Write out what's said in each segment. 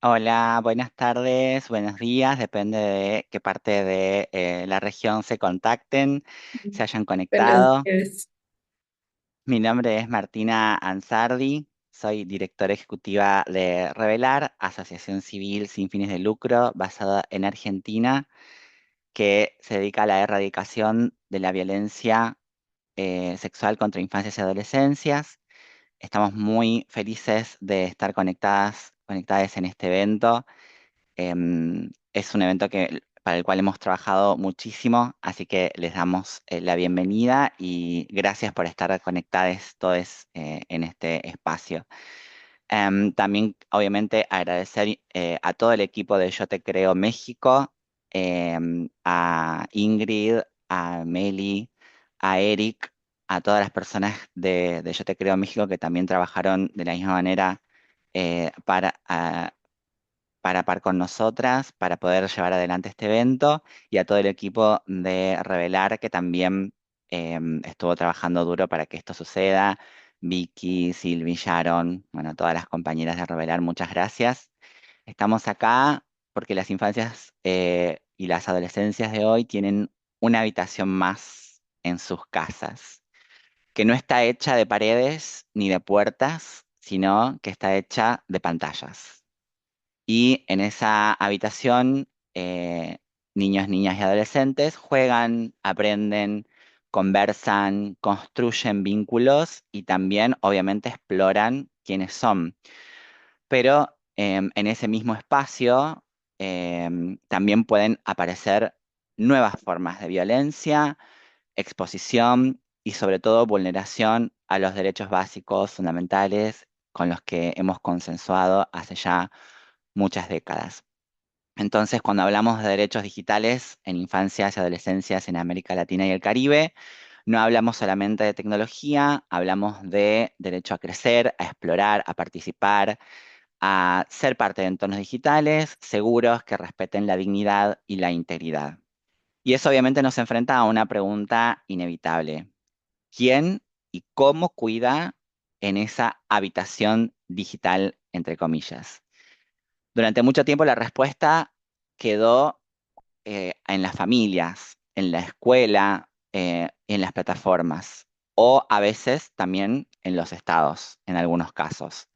Hola, buenas tardes, buenos días, depende de qué parte de la región se contacten, se hayan Buenos conectado. días. Mi nombre es Martina Ansardi, soy directora ejecutiva de Revelar, asociación civil sin fines de lucro basada en Argentina, que se dedica a la erradicación de la violencia sexual contra infancias y adolescencias. Estamos muy felices de estar conectadas en este evento. Es un evento para el cual hemos trabajado muchísimo, así que les damos la bienvenida y gracias por estar conectados todos en este espacio. También, obviamente, agradecer a todo el equipo de Yo Te Creo México, a Ingrid, a Meli, a Eric, a todas las personas de Yo Te Creo México que también trabajaron de la misma manera para par con nosotras, para poder llevar adelante este evento, y a todo el equipo de Revelar que también estuvo trabajando duro para que esto suceda. Vicky, Silvi, Sharon, bueno, todas las compañeras de Revelar, muchas gracias. Estamos acá porque las infancias y las adolescencias de hoy tienen una habitación más en sus casas, que no está hecha de paredes ni de puertas, sino que está hecha de pantallas. Y en esa habitación, niños, niñas y adolescentes juegan, aprenden, conversan, construyen vínculos y también, obviamente, exploran quiénes son. Pero en ese mismo espacio también pueden aparecer nuevas formas de violencia, exposición y sobre todo vulneración a los derechos básicos fundamentales con los que hemos consensuado hace ya muchas décadas. Entonces, cuando hablamos de derechos digitales en infancias y adolescencias en América Latina y el Caribe, no hablamos solamente de tecnología, hablamos de derecho a crecer, a explorar, a participar, a ser parte de entornos digitales seguros que respeten la dignidad y la integridad. Y eso obviamente nos enfrenta a una pregunta inevitable. ¿Quién y cómo cuida en esa habitación digital, entre comillas? Durante mucho tiempo la respuesta quedó en las familias, en la escuela, en las plataformas o a veces también en los estados, en algunos casos.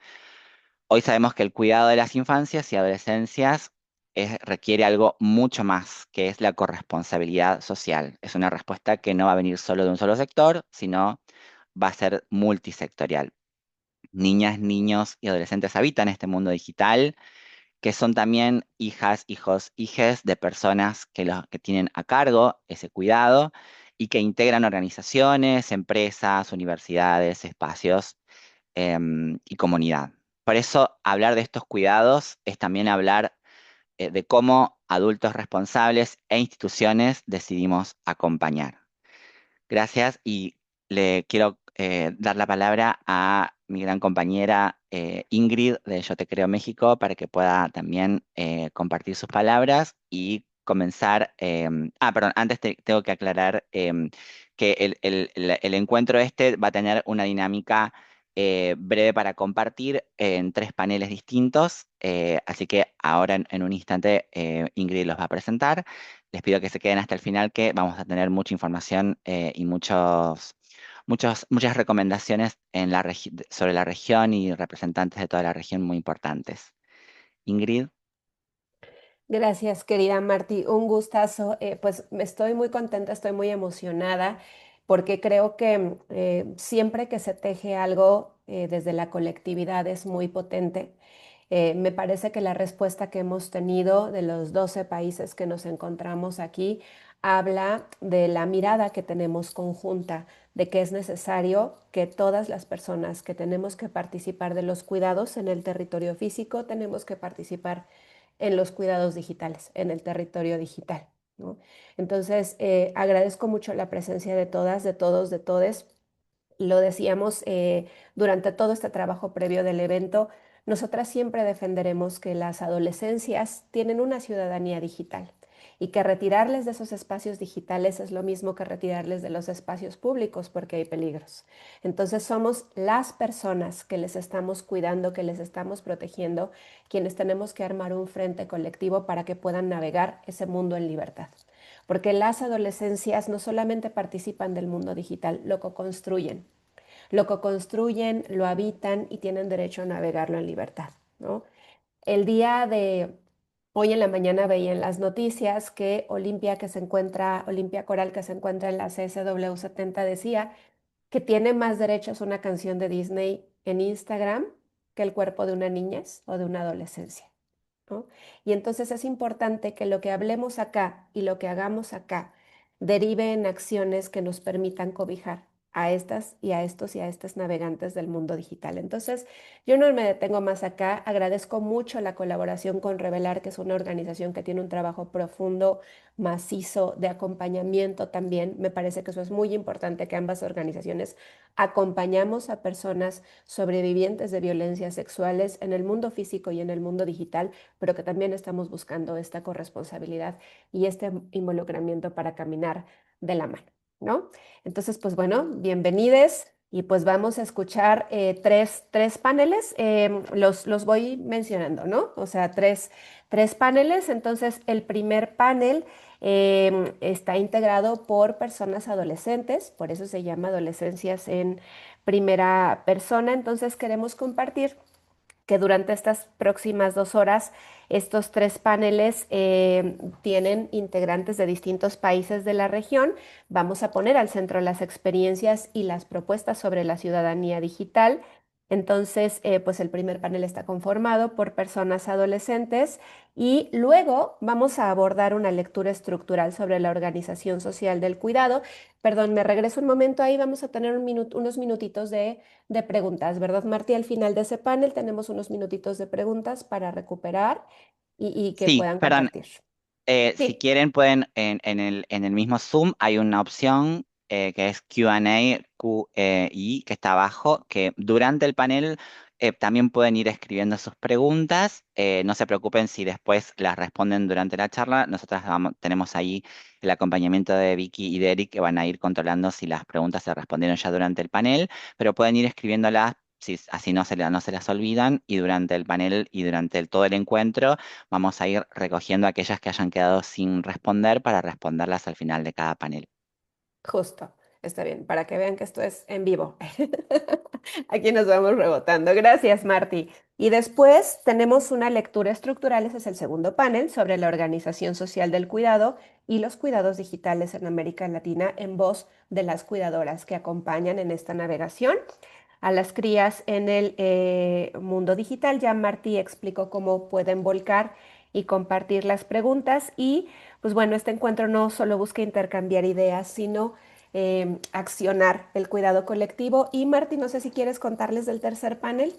Hoy sabemos que el cuidado de las infancias y adolescencias requiere algo mucho más, que es la corresponsabilidad social. Es una respuesta que no va a venir solo de un solo sector, sino va a ser multisectorial. Niñas, niños y adolescentes habitan este mundo digital, que son también hijas, hijos, hijes de personas que tienen a cargo ese cuidado y que integran organizaciones, empresas, universidades, espacios y comunidad. Por eso, hablar de estos cuidados es también hablar de cómo adultos responsables e instituciones decidimos acompañar. Gracias y le quiero dar la palabra a mi gran compañera Ingrid de Yo Te Creo México para que pueda también compartir sus palabras y comenzar. Perdón, antes tengo que aclarar que el encuentro este va a tener una dinámica breve para compartir en tres paneles distintos, así que ahora en un instante Ingrid los va a presentar. Les pido que se queden hasta el final, que vamos a tener mucha información y muchas recomendaciones sobre la región y representantes de toda la región muy importantes. Ingrid. Gracias, querida Martí. Un gustazo. Pues estoy muy contenta, estoy muy emocionada porque creo que siempre que se teje algo desde la colectividad es muy potente. Me parece que la respuesta que hemos tenido de los 12 países que nos encontramos aquí habla de la mirada que tenemos conjunta, de que es necesario que todas las personas que tenemos que participar de los cuidados en el territorio físico, tenemos que participar en los cuidados digitales, en el territorio digital, ¿no? Entonces, agradezco mucho la presencia de todas, de todos, de todes. Lo decíamos durante todo este trabajo previo del evento, nosotras siempre defenderemos que las adolescencias tienen una ciudadanía digital y que retirarles de esos espacios digitales es lo mismo que retirarles de los espacios públicos porque hay peligros. Entonces somos las personas que les estamos cuidando, que les estamos protegiendo, quienes tenemos que armar un frente colectivo para que puedan navegar ese mundo en libertad. Porque las adolescencias no solamente participan del mundo digital, lo co-construyen. Lo co-construyen, lo habitan y tienen derecho a navegarlo en libertad, ¿no? El día de hoy en la mañana veía en las noticias que Olimpia Coral, que se encuentra en la CSW 70, decía que tiene más derechos una canción de Disney en Instagram que el cuerpo de una niñez o de una adolescencia, ¿no? Y entonces es importante que lo que hablemos acá y lo que hagamos acá derive en acciones que nos permitan cobijar a estas y a estos y a estas navegantes del mundo digital. Entonces, yo no me detengo más acá. Agradezco mucho la colaboración con Revelar, que es una organización que tiene un trabajo profundo, macizo, de acompañamiento también. Me parece que eso es muy importante, que ambas organizaciones acompañamos a personas sobrevivientes de violencias sexuales en el mundo físico y en el mundo digital, pero que también estamos buscando esta corresponsabilidad y este involucramiento para caminar de la mano, ¿no? Entonces, pues bueno, bienvenides y pues vamos a escuchar tres paneles. Los voy mencionando, ¿no? O sea, tres paneles. Entonces, el primer panel está integrado por personas adolescentes, por eso se llama Adolescencias en Primera Persona. Entonces, queremos compartir que durante estas próximas 2 horas estos tres paneles tienen integrantes de distintos países de la región. Vamos a poner al centro las experiencias y las propuestas sobre la ciudadanía digital. Entonces, pues el primer panel está conformado por personas adolescentes y luego vamos a abordar una lectura estructural sobre la organización social del cuidado. Perdón, me regreso un momento ahí, vamos a tener unos minutitos de preguntas, ¿verdad, Martí? Al final de ese panel tenemos unos minutitos de preguntas para recuperar y que Sí, puedan perdón. compartir. Si Sí, quieren, pueden en el mismo Zoom hay una opción que es Q&A, QI, que está abajo, que durante el panel también pueden ir escribiendo sus preguntas. No se preocupen si después las responden durante la charla. Nosotras tenemos ahí el acompañamiento de Vicky y de Eric que van a ir controlando si las preguntas se respondieron ya durante el panel, pero pueden ir escribiéndolas. Así no se las olvidan y durante el panel y durante todo el encuentro vamos a ir recogiendo aquellas que hayan quedado sin responder para responderlas al final de cada panel. justo. Está bien, para que vean que esto es en vivo. Aquí nos vamos rebotando. Gracias, Martí. Y después tenemos una lectura estructural, ese es el segundo panel, sobre la organización social del cuidado y los cuidados digitales en América Latina en voz de las cuidadoras que acompañan en esta navegación a las crías en el mundo digital. Ya Martí explicó cómo pueden volcar y compartir las preguntas y pues bueno, este encuentro no solo busca intercambiar ideas, sino accionar el cuidado colectivo. Y Martí, no sé si quieres contarles del tercer panel.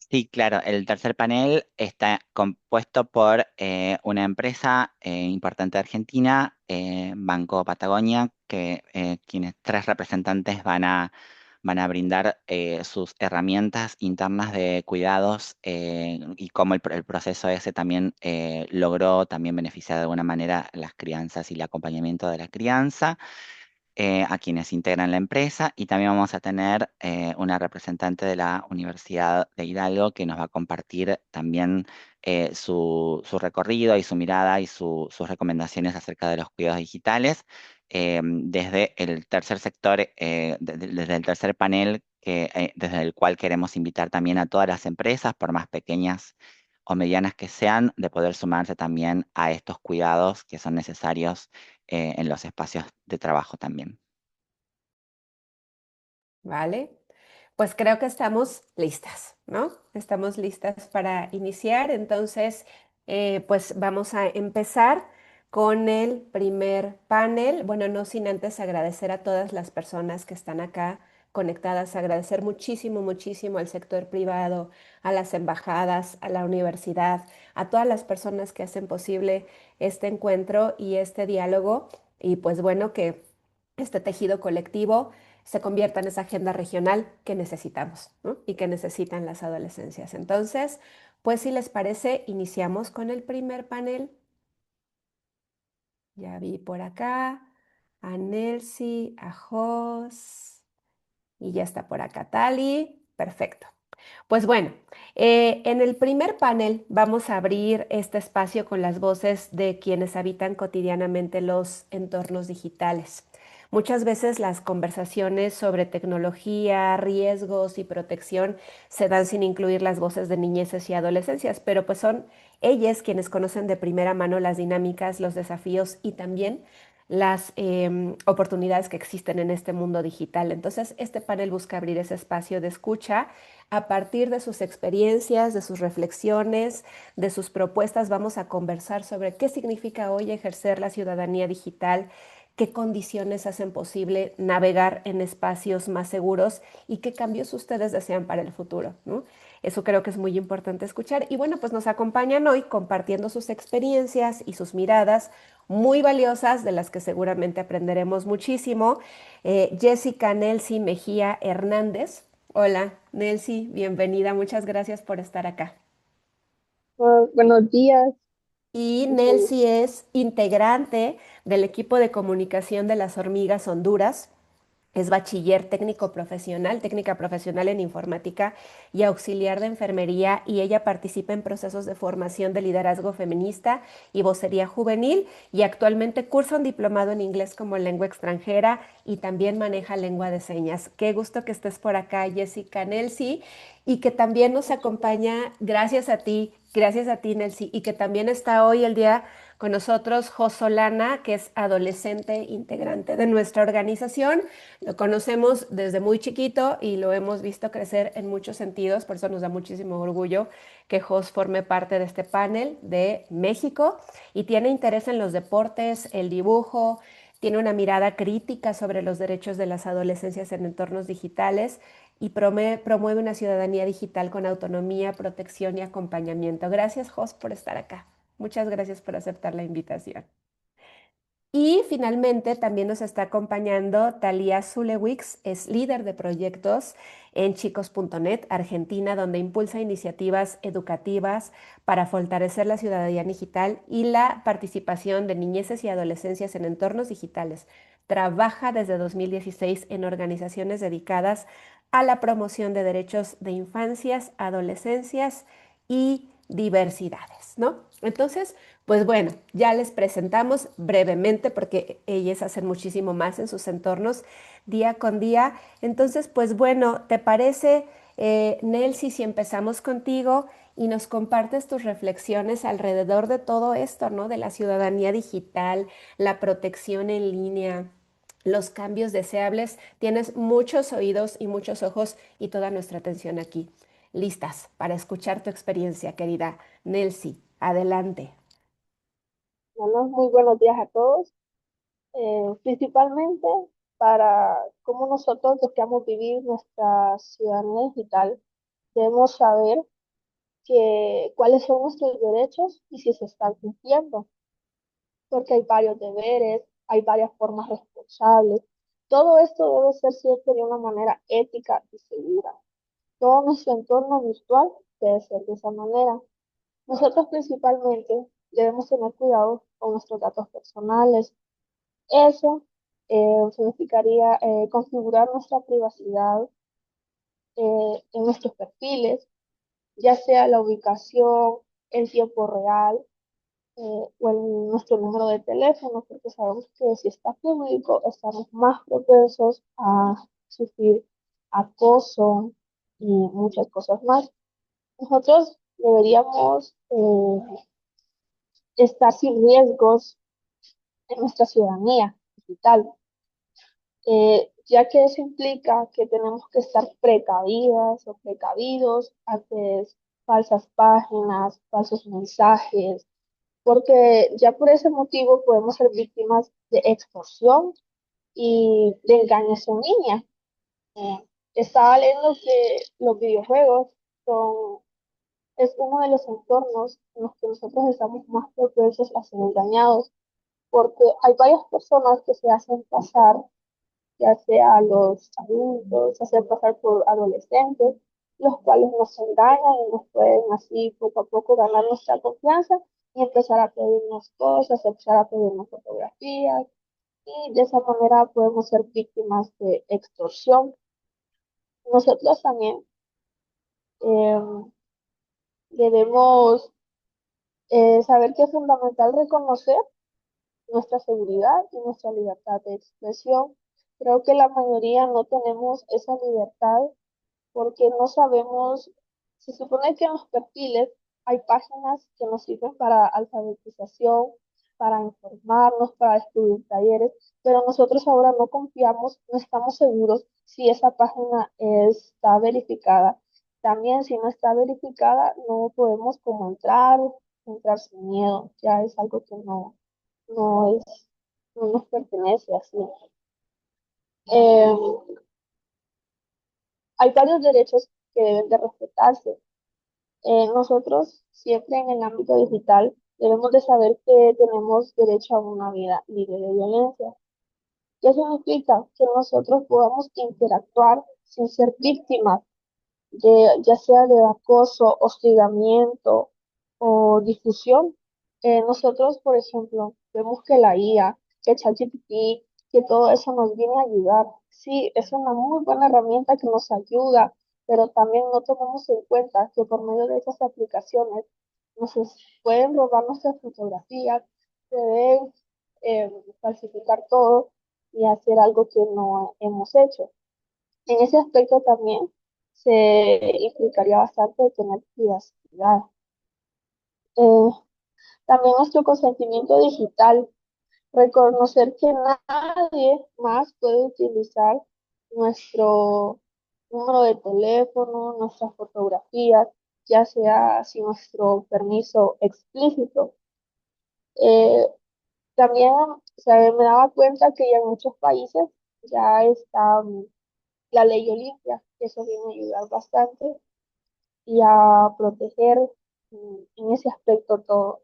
Sí, claro, el tercer panel está compuesto por una empresa importante de Argentina, Banco Patagonia, que quienes tres representantes van a brindar sus herramientas internas de cuidados y cómo el proceso ese también logró también beneficiar de alguna manera las crianzas y el acompañamiento de la crianza a quienes integran la empresa y también vamos a tener una representante de la Universidad de Hidalgo que nos va a compartir también su recorrido y su mirada y sus recomendaciones acerca de los cuidados digitales desde el tercer sector, desde el tercer panel, desde el cual queremos invitar también a todas las empresas, por más pequeñas o medianas que sean, de poder sumarse también a estos cuidados que son necesarios en los espacios de trabajo también. ¿Vale? Pues creo que estamos listas, ¿no? Estamos listas para iniciar. Entonces, pues vamos a empezar con el primer panel. Bueno, no sin antes agradecer a todas las personas que están acá conectadas, agradecer muchísimo, muchísimo al sector privado, a las embajadas, a la universidad, a todas las personas que hacen posible este encuentro y este diálogo. Y pues bueno, que este tejido colectivo se convierta en esa agenda regional que necesitamos, ¿no? Y que necesitan las adolescencias. Entonces, pues si les parece, iniciamos con el primer panel. Ya vi por acá a Nelcy, a Jos y ya está por acá Tali. Perfecto. Pues bueno, en el primer panel vamos a abrir este espacio con las voces de quienes habitan cotidianamente los entornos digitales. Muchas veces las conversaciones sobre tecnología, riesgos y protección se dan sin incluir las voces de niñeces y adolescencias, pero pues son ellas quienes conocen de primera mano las dinámicas, los desafíos y también las oportunidades que existen en este mundo digital. Entonces, este panel busca abrir ese espacio de escucha a partir de sus experiencias, de sus reflexiones, de sus propuestas. Vamos a conversar sobre qué significa hoy ejercer la ciudadanía digital, qué condiciones hacen posible navegar en espacios más seguros y qué cambios ustedes desean para el futuro, ¿no? Eso creo que es muy importante escuchar. Y bueno, pues nos acompañan hoy compartiendo sus experiencias y sus miradas muy valiosas, de las que seguramente aprenderemos muchísimo. Jessica Nelcy Mejía Hernández. Hola, Nelcy, bienvenida. Muchas gracias por estar acá. Buenos días, Y mucho Nelcy gusto. es integrante del equipo de comunicación de las Hormigas Honduras. Es bachiller técnico profesional, técnica profesional en informática y auxiliar de enfermería, y ella participa en procesos de formación de liderazgo feminista y vocería juvenil, y actualmente cursa un diplomado en inglés como lengua extranjera y también maneja lengua de señas. Qué gusto que estés por acá, Jessica Nelsi, y que también nos Muchas gracias. acompaña, gracias a ti, Nelsi, y que también está hoy el día con nosotros Josolana, que es adolescente integrante de nuestra organización. Lo conocemos desde muy chiquito y lo hemos visto crecer en muchos sentidos, por eso nos da muchísimo orgullo que Jos forme parte de este panel de México, y tiene interés en los deportes, el dibujo, tiene una mirada crítica sobre los derechos de las adolescencias en entornos digitales y promueve una ciudadanía digital con autonomía, protección y acompañamiento. Gracias, Jos, por estar acá. Muchas gracias por aceptar la invitación. Y finalmente también nos está acompañando Thalia Zulewix, es líder de proyectos en chicos.net, Argentina, donde impulsa iniciativas educativas para fortalecer la ciudadanía digital y la participación de niñeces y adolescencias en entornos digitales. Trabaja desde 2016 en organizaciones dedicadas a la promoción de derechos de infancias, adolescencias y diversidades, ¿no? Entonces, pues bueno, ya les presentamos brevemente porque ellas hacen muchísimo más en sus entornos día con día. Entonces, pues bueno, ¿te parece, Nelcy, si empezamos contigo y nos compartes tus reflexiones alrededor de todo esto, ¿no? De la ciudadanía digital, la protección en línea, los cambios deseables? Tienes muchos oídos y muchos ojos y toda nuestra atención aquí. Listas para escuchar tu experiencia, querida Nelcy. Adelante. Bueno, muy buenos días a todos. Principalmente para cómo nosotros deseamos vivir nuestra ciudadanía digital, debemos saber cuáles son nuestros derechos y si se están cumpliendo, porque hay varios deberes, hay varias formas responsables. Todo esto debe ser siempre de una manera ética y segura. Todo nuestro entorno virtual debe ser de esa manera. Nosotros principalmente debemos tener cuidado con nuestros datos personales. Eso significaría configurar nuestra privacidad en nuestros perfiles, ya sea la ubicación en tiempo real o en nuestro número de teléfono, porque sabemos que si está público estamos más propensos a sufrir acoso y muchas cosas más. Nosotros deberíamos estar sin riesgos en nuestra ciudadanía digital, ya que eso implica que tenemos que estar precavidas o precavidos ante falsas páginas, falsos mensajes, porque ya por ese motivo podemos ser víctimas de extorsión y de engaños en línea. Eh, Estaba leyendo que los videojuegos son, es uno de los entornos en los que nosotros estamos más propensos a ser engañados, porque hay varias personas que se hacen pasar, ya sea los adultos, se hacen pasar por adolescentes, los cuales nos engañan y nos pueden así poco a poco ganar nuestra confianza y empezar a pedirnos cosas, empezar a pedirnos fotografías y de esa manera podemos ser víctimas de extorsión. Nosotros también em, debemos saber que es fundamental reconocer nuestra seguridad y nuestra libertad de expresión. Creo que la mayoría no tenemos esa libertad porque no sabemos, se supone que en los perfiles hay páginas que nos sirven para alfabetización, para informarnos, para escribir talleres, pero nosotros ahora no confiamos, no estamos seguros si esa página está verificada. También si no está verificada, no podemos como entrar sin miedo, ya es algo que no es, no nos pertenece así. Eh, Hay varios derechos que deben de respetarse. Nosotros siempre en el ámbito digital debemos de saber que tenemos derecho a una vida libre de violencia. ¿Qué significa? Que nosotros podamos interactuar sin ser víctimas ya sea de acoso, hostigamiento o difusión. Nosotros, por ejemplo, vemos que la IA, que ChatGPT, que todo eso nos viene a ayudar. Sí, es una muy buena herramienta que nos ayuda, pero también no tomamos en cuenta que por medio de esas aplicaciones pueden robar nuestras fotografías, pueden falsificar todo y hacer algo que no hemos hecho. En ese aspecto también se implicaría bastante tener privacidad. Eh, También nuestro consentimiento digital, reconocer que nadie más puede utilizar nuestro número de teléfono, nuestras fotografías, ya sea sin nuestro permiso explícito. Eh, También me daba cuenta que ya en muchos países ya está la ley Olimpia, que eso viene a ayudar bastante y a proteger en ese aspecto todo.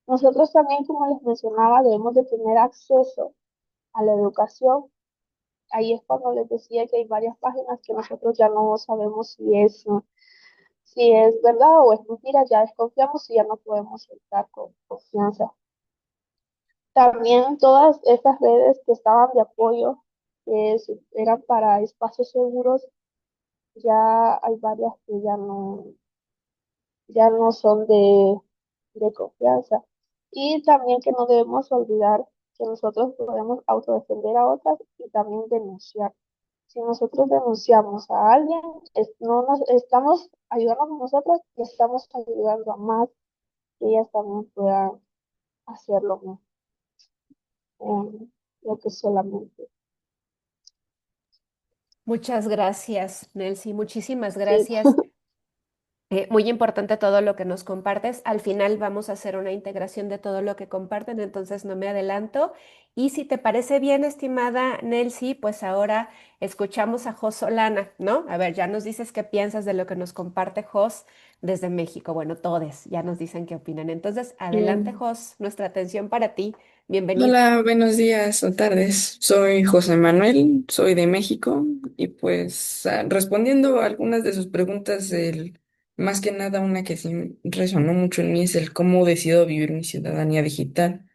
Nosotros también, como les mencionaba, debemos de tener acceso a la educación. Ahí es cuando les decía que hay varias páginas que nosotros ya no sabemos si es verdad o es mentira, ya desconfiamos y ya no podemos entrar con confianza. También todas estas redes que estaban de apoyo, eran para espacios seguros, ya hay varias que ya no son de confianza. Y también que no debemos olvidar que nosotros podemos autodefender a otras y también denunciar. Si nosotros denunciamos a alguien, no nos estamos ayudando a nosotros y estamos ayudando a más que ellas también puedan hacerlo mismo, lo que solamente. Muchas gracias, Nelcy. Muchísimas Sí, gracias. Muy importante todo lo que nos compartes. Al final vamos a hacer una integración de todo lo que comparten, entonces no me adelanto. Y si te parece bien, estimada Nelcy, pues ahora escuchamos a Jos Solana, ¿no? A ver, ya nos dices qué piensas de lo que nos comparte Jos desde México. Bueno, todos ya nos dicen qué opinan. Entonces, adelante, Mm. Jos, nuestra atención para ti. Bienvenido. Hola, buenos días o tardes. Soy José Manuel, soy de México y pues respondiendo a algunas de sus preguntas, más que nada una que sí resonó mucho en mí es el cómo decido vivir mi ciudadanía digital,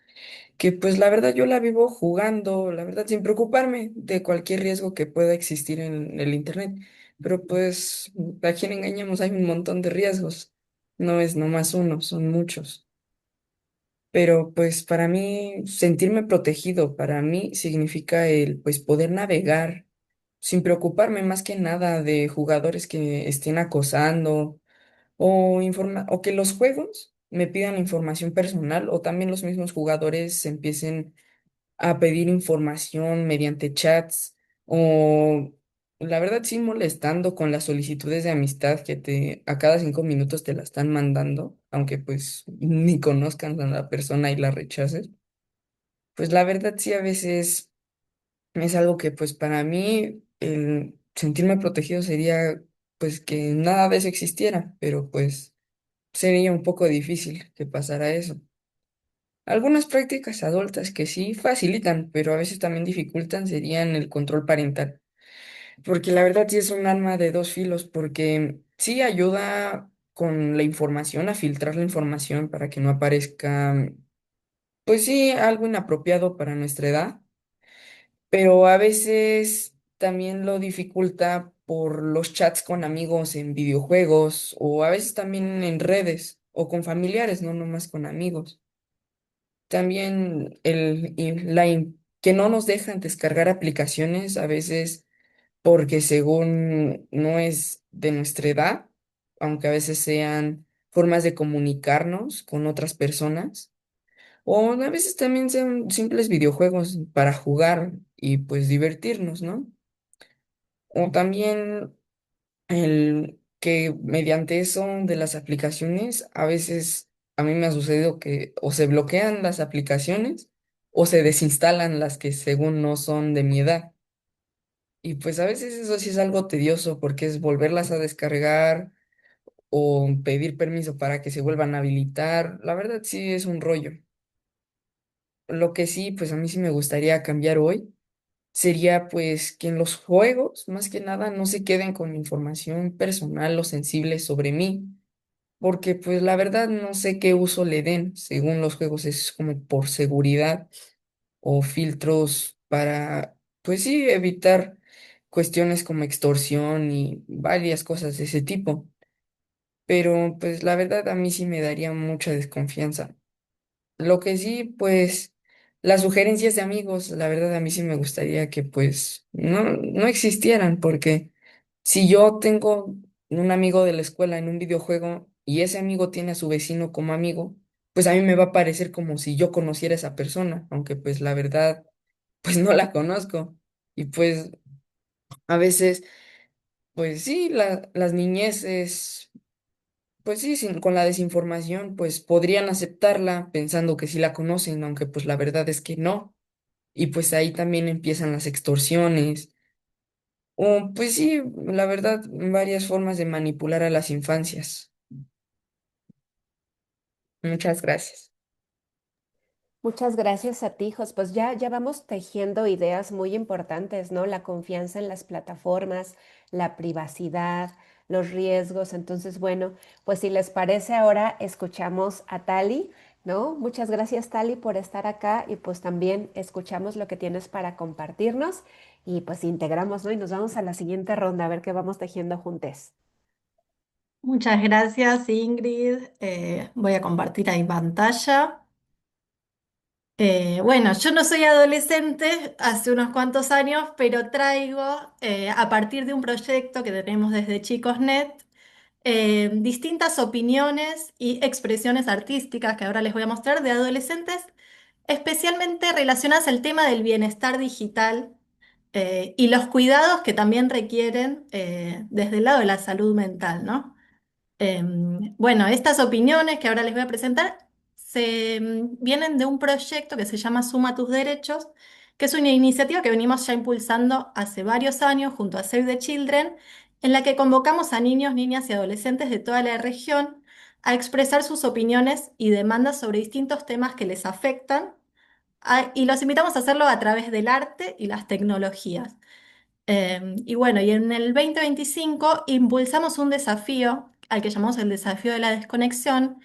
que pues la verdad yo la vivo jugando, la verdad sin preocuparme de cualquier riesgo que pueda existir en el Internet, pero pues a quién engañamos, hay un montón de riesgos, no es nomás uno, son muchos. Pero pues para mí sentirme protegido, para mí significa el pues poder navegar sin preocuparme más que nada de jugadores que estén acosando o que los juegos me pidan información personal o también los mismos jugadores empiecen a pedir información mediante chats o la verdad sí molestando con las solicitudes de amistad que a cada 5 minutos te la están mandando, aunque pues ni conozcan a la persona y la rechaces. Pues la verdad sí a veces es algo que pues para mí el sentirme protegido sería pues que nada de eso existiera, pero pues sería un poco difícil que pasara eso. Algunas prácticas adultas que sí facilitan, pero a veces también dificultan serían el control parental, porque la verdad sí es un arma de dos filos, porque sí ayuda con la información, a filtrar la información para que no aparezca, pues sí, algo inapropiado para nuestra edad, pero a veces también lo dificulta por los chats con amigos en videojuegos o a veces también en redes o con familiares, no nomás con amigos. También que no nos dejan descargar aplicaciones a veces porque según no es de nuestra edad, aunque a veces sean formas de comunicarnos con otras personas, o a veces también sean simples videojuegos para jugar y pues divertirnos, ¿no? O también el que mediante eso de las aplicaciones, a veces a mí me ha sucedido que o se bloquean las aplicaciones o se desinstalan las que según no son de mi edad. Y pues a veces eso sí es algo tedioso porque es volverlas a descargar o pedir permiso para que se vuelvan a habilitar. La verdad sí es un rollo. Lo que sí, pues a mí sí me gustaría cambiar hoy sería pues que en los juegos, más que nada, no se queden con información personal o sensible sobre mí, porque pues la verdad no sé qué uso le den. Según los juegos es como por seguridad o filtros para, pues sí, evitar cuestiones como extorsión y varias cosas de ese tipo. Pero pues la verdad a mí sí me daría mucha desconfianza. Lo que sí, pues las sugerencias de amigos, la verdad a mí sí me gustaría que pues no existieran, porque si yo tengo un amigo de la escuela en un videojuego y ese amigo tiene a su vecino como amigo, pues a mí me va a parecer como si yo conociera a esa persona, aunque pues la verdad pues no la conozco. Y pues a veces, pues sí, las niñeces, pues sí, con la desinformación, pues podrían aceptarla pensando que sí la conocen, aunque pues la verdad es que no. Y pues ahí también empiezan las extorsiones. O pues sí, la verdad, varias formas de manipular a las infancias. Muchas gracias. Muchas gracias a ti, Jos. Pues ya vamos tejiendo ideas muy importantes, ¿no? La confianza en las plataformas, la privacidad, los riesgos. Entonces, bueno, pues si les parece ahora, escuchamos a Tali, ¿no? Muchas gracias, Tali, por estar acá y pues también escuchamos lo que tienes para compartirnos y pues integramos, ¿no? Y nos vamos a la siguiente ronda a ver qué vamos tejiendo juntos. Muchas gracias, Ingrid. Voy a compartir ahí pantalla. Bueno, yo no soy adolescente hace unos cuantos años, pero traigo, a partir de un proyecto que tenemos desde ChicosNet, distintas opiniones y expresiones artísticas que ahora les voy a mostrar de adolescentes, especialmente relacionadas al tema del bienestar digital, y los cuidados que también requieren, desde el lado de la salud mental, ¿no? Bueno, estas opiniones que ahora les voy a presentar vienen de un proyecto que se llama Suma tus Derechos, que es una iniciativa que venimos ya impulsando hace varios años junto a Save the Children, en la que convocamos a niños, niñas y adolescentes de toda la región a expresar sus opiniones y demandas sobre distintos temas que les afectan, y los invitamos a hacerlo a través del arte y las tecnologías. Y bueno, y en el 2025 impulsamos un desafío al que llamamos el desafío de la desconexión,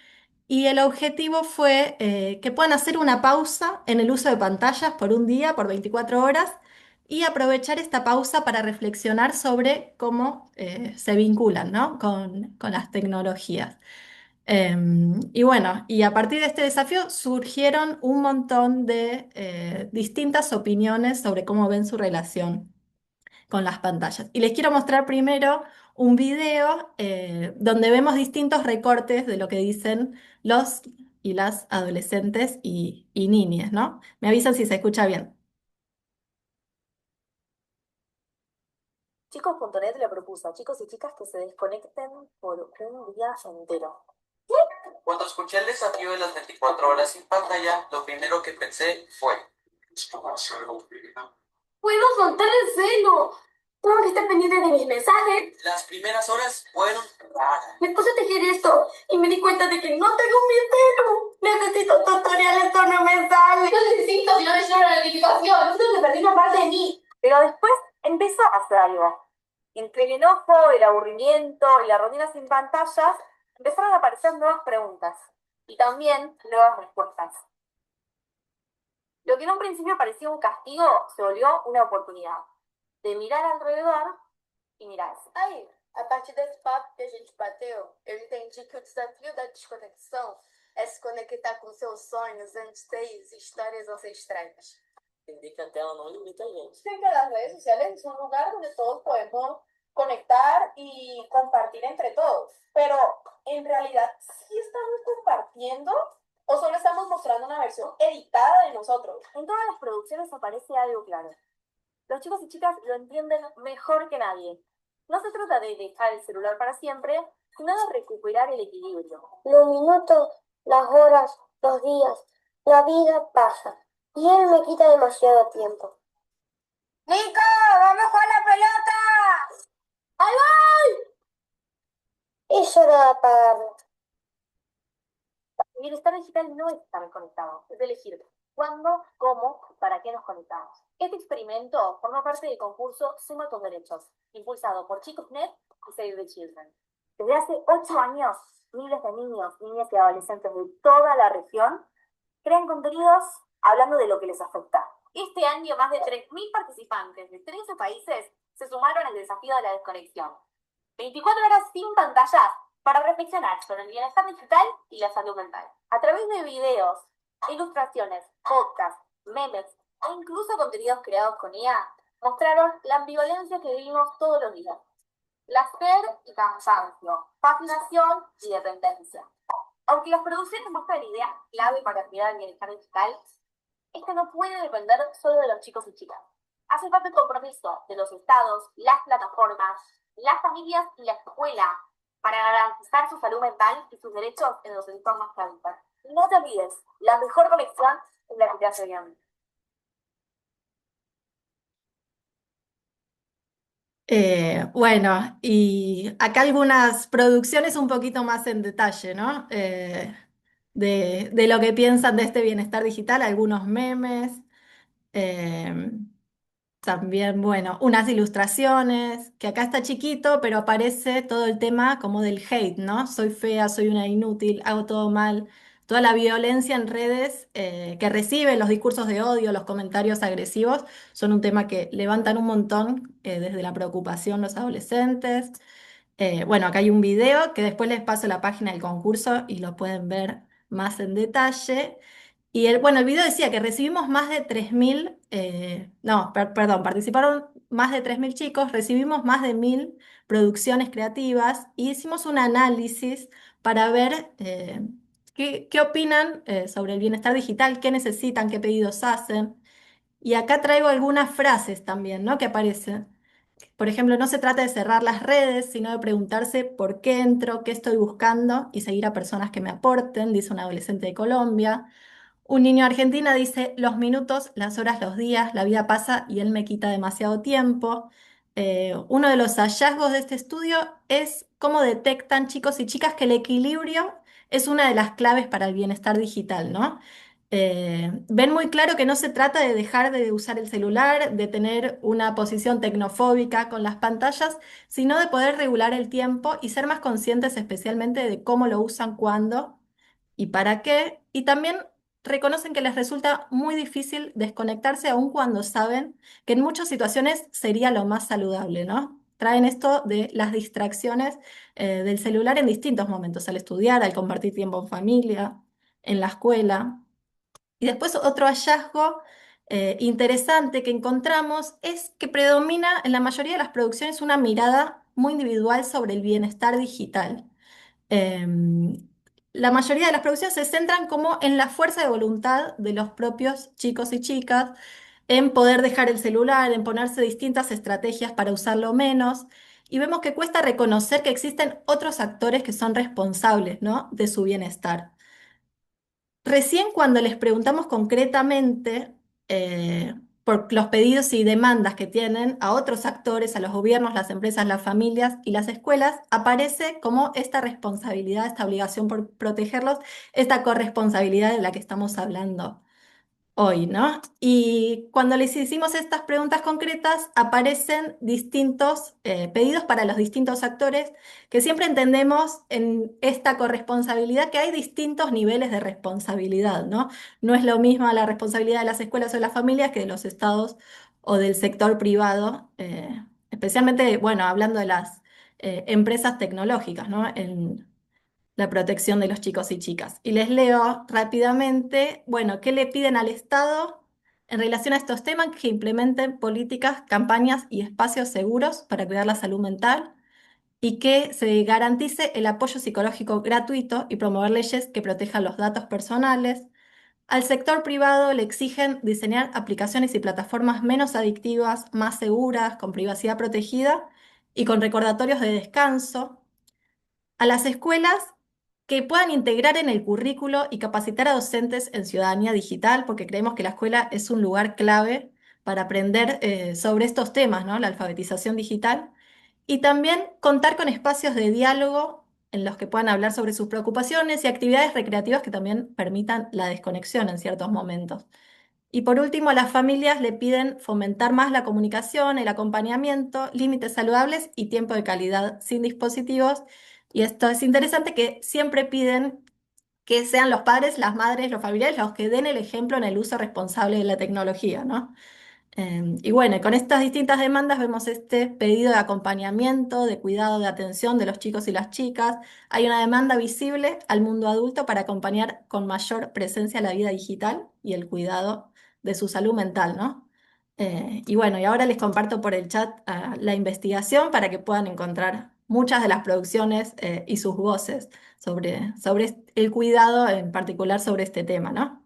y el objetivo fue, que puedan hacer una pausa en el uso de pantallas por un día, por 24 horas, y aprovechar esta pausa para reflexionar sobre cómo, se vinculan, ¿no? con las tecnologías. Y bueno, y a partir de este desafío surgieron un montón de, distintas opiniones sobre cómo ven su relación con las pantallas. Y les quiero mostrar primero un video, donde vemos distintos recortes de lo que dicen los y las adolescentes y niñas, ¿no? Me avisan si se escucha bien. Chicos.net le propuso a chicos y chicas que se desconecten por un día entero. Cuando escuché el desafío de las 24 horas sin pantalla, lo primero que pensé fue: puedo soltar el celo. Tengo que estar pendiente de mis mensajes. Las primeras horas fueron raras. Me puse a tejer esto y me di cuenta de que no tengo mi celo. Necesito tutoriales, esto no me sale. Lo necesito, si no me llega una notificación. Siento que perdí una parte de mí. Pero después empezó a hacer algo. Entre el enojo, el aburrimiento y la rutina sin pantallas, empezaron a aparecer nuevas preguntas y también nuevas respuestas. Lo que en un principio parecía un castigo se volvió una oportunidade de mirar alrededor e mirar-se. Aí, a partir desse papo que a gente bateu, eu entendi que o desafio da desconexão é se conectar com seus sonhos, anseios e histórias ancestrais. Entender que a tela não limita a gente. Sí, que las redes sociales es un lugar donde todos podemos conectar y compartir entre todos, pero en realidad sí estamos compartiendo o solo estamos mostrando una versión editada de nosotros. En todas las producciones aparece algo claro. Los chicos y chicas lo entienden mejor que nadie. No se trata de dejar el celular para siempre, sino de recuperar el equilibrio. Los minutos, las horas, los días, la vida pasa y él me quita demasiado tiempo. ¡Nico, vamos con la pelota! ¡Ahí voy! Es hora de apagarlo. El bienestar digital no es estar conectado, es elegir cuándo, cómo, para qué nos conectamos. Este experimento forma parte del concurso Suma tus Derechos, impulsado por Chicos.net y Save the Children. Desde hace 8 años, miles de niños, niñas y adolescentes de toda la región crean contenidos hablando de lo que les afecta. Este año, más de 3.000 participantes de 13 países se sumaron al desafío de la desconexión. 24 horas sin pantallas para reflexionar sobre el bienestar digital y la salud mental. A través de videos, ilustraciones, podcasts, memes e incluso contenidos creados con IA, mostraron la ambivalencia que vivimos todos los días. Placer y cansancio, fascinación y dependencia. Aunque las producciones muestran ideas clave para cuidar el bienestar digital, este no puede depender solo de los chicos y chicas. Hace falta el compromiso de los estados, las plataformas, las familias y la escuela para garantizar su salud mental y sus derechos en los entornos que habitan. No te olvides, la mejor conexión es la que te hace bien. Bueno, y acá algunas producciones un poquito más en detalle, ¿no? De lo que piensan de este bienestar digital, algunos memes. eh, También, bueno, unas ilustraciones, que acá está chiquito, pero aparece todo el tema como del hate, ¿no? Soy fea, soy una inútil, hago todo mal. Toda la violencia en redes que reciben, los discursos de odio, los comentarios agresivos, son un tema que levantan un montón desde la preocupación los adolescentes. Bueno, acá hay un video que después les paso la página del concurso y lo pueden ver más en detalle. Y bueno, el video decía que recibimos más de 3.000, no, perdón, participaron más de 3.000 chicos, recibimos más de 1.000 producciones creativas y hicimos un análisis para ver qué opinan sobre el bienestar digital, qué necesitan, qué pedidos hacen. Y acá traigo algunas frases también, ¿no? Que aparecen. Por ejemplo, no se trata de cerrar las redes, sino de preguntarse por qué entro, qué estoy buscando y seguir a personas que me aporten, dice un adolescente de Colombia. Un niño de Argentina dice, los minutos, las horas, los días, la vida pasa y él me quita demasiado tiempo. Uno de los hallazgos de este estudio es cómo detectan chicos y chicas que el equilibrio es una de las claves para el bienestar digital, ¿no? Ven muy claro que no se trata de dejar de usar el celular, de tener una posición tecnofóbica con las pantallas, sino de poder regular el tiempo y ser más conscientes especialmente de cómo lo usan, cuándo y para qué. Y también reconocen que les resulta muy difícil desconectarse aun cuando saben que en muchas situaciones sería lo más saludable, ¿no? Traen esto de las distracciones del celular en distintos momentos, al estudiar, al compartir tiempo en familia, en la escuela. Y después otro hallazgo interesante que encontramos es que predomina en la mayoría de las producciones una mirada muy individual sobre el bienestar digital. Em, la mayoría de las producciones se centran como en la fuerza de voluntad de los propios chicos y chicas, en poder dejar el celular, en ponerse distintas estrategias para usarlo menos. Y vemos que cuesta reconocer que existen otros actores que son responsables, ¿no? De su bienestar. Recién cuando les preguntamos concretamente por los pedidos y demandas que tienen a otros actores, a los gobiernos, las empresas, las familias y las escuelas, aparece como esta responsabilidad, esta obligación por protegerlos, esta corresponsabilidad de la que estamos hablando. hoy, ¿no? Y cuando les hicimos estas preguntas concretas, aparecen distintos pedidos para los distintos actores, que siempre entendemos en esta corresponsabilidad que hay distintos niveles de responsabilidad, ¿no? No es lo mismo la responsabilidad de las escuelas o de las familias que de los estados o del sector privado, especialmente, bueno, hablando de las empresas tecnológicas, ¿no? En la protección de los chicos y chicas. Y les leo rápidamente, bueno, ¿qué le piden al Estado en relación a estos temas? Que implementen políticas, campañas y espacios seguros para cuidar la salud mental y que se garantice el apoyo psicológico gratuito y promover leyes que protejan los datos personales. Al sector privado le exigen diseñar aplicaciones y plataformas menos adictivas, más seguras, con privacidad protegida y con recordatorios de descanso. A las escuelas que puedan integrar en el currículo y capacitar a docentes en ciudadanía digital, porque creemos que la escuela es un lugar clave para aprender sobre estos temas, ¿no? La alfabetización digital. Y también contar con espacios de diálogo en los que puedan hablar sobre sus preocupaciones y actividades recreativas que también permitan la desconexión en ciertos momentos. Y por último, a las familias le piden fomentar más la comunicación, el acompañamiento, límites saludables y tiempo de calidad sin dispositivos. Y esto es interesante que siempre piden que sean los padres, las madres, los familiares los que den el ejemplo en el uso responsable de la tecnología, ¿no? Y bueno, con estas distintas demandas vemos este pedido de acompañamiento, de cuidado, de atención de los chicos y las chicas. Hay una demanda visible al mundo adulto para acompañar con mayor presencia la vida digital y el cuidado de su salud mental, ¿no? Y bueno, y ahora les comparto por el chat la investigación para que puedan encontrar muchas de las producciones y sus voces sobre el cuidado, en particular sobre este tema, ¿no?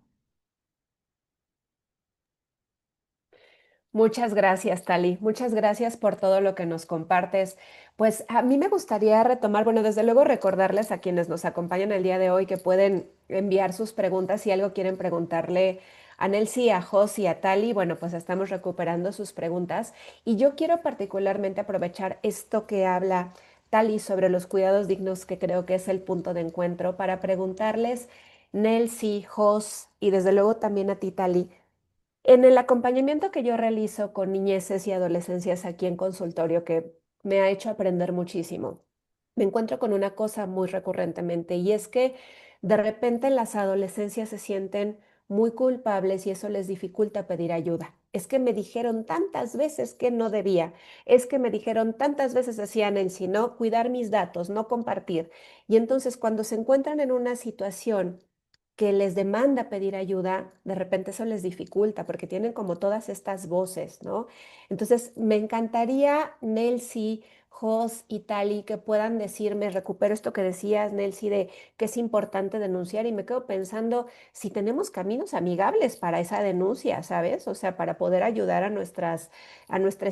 Muchas gracias, Tali. Muchas gracias por todo lo que nos compartes. Pues a mí me gustaría retomar, bueno, desde luego recordarles a quienes nos acompañan el día de hoy que pueden enviar sus preguntas si algo quieren preguntarle a Nelcy, a Jos y a Tali. Bueno, pues estamos recuperando sus preguntas y yo quiero particularmente aprovechar esto que habla Tali sobre los cuidados dignos, que creo que es el punto de encuentro, para preguntarles, Nelcy, Jos y desde luego también a ti, Tali. En el acompañamiento que yo realizo con niñeces y adolescencias aquí en consultorio, que me ha hecho aprender muchísimo, me encuentro con una cosa muy recurrentemente y es que de repente en las adolescencias se sienten muy culpables y eso les dificulta pedir ayuda. Es que me dijeron tantas veces que no debía, es que me dijeron tantas veces decían en sí, no, cuidar mis datos, no compartir. Y entonces cuando se encuentran en una situación que les demanda pedir ayuda, de repente eso les dificulta porque tienen como todas estas voces, ¿no? Entonces, me encantaría, Nelcy, Jos y Tali, que puedan decirme, recupero esto que decías, Nelcy, de que es importante denunciar y me quedo pensando si tenemos caminos amigables para esa denuncia, ¿sabes? O sea, para poder ayudar a nuestras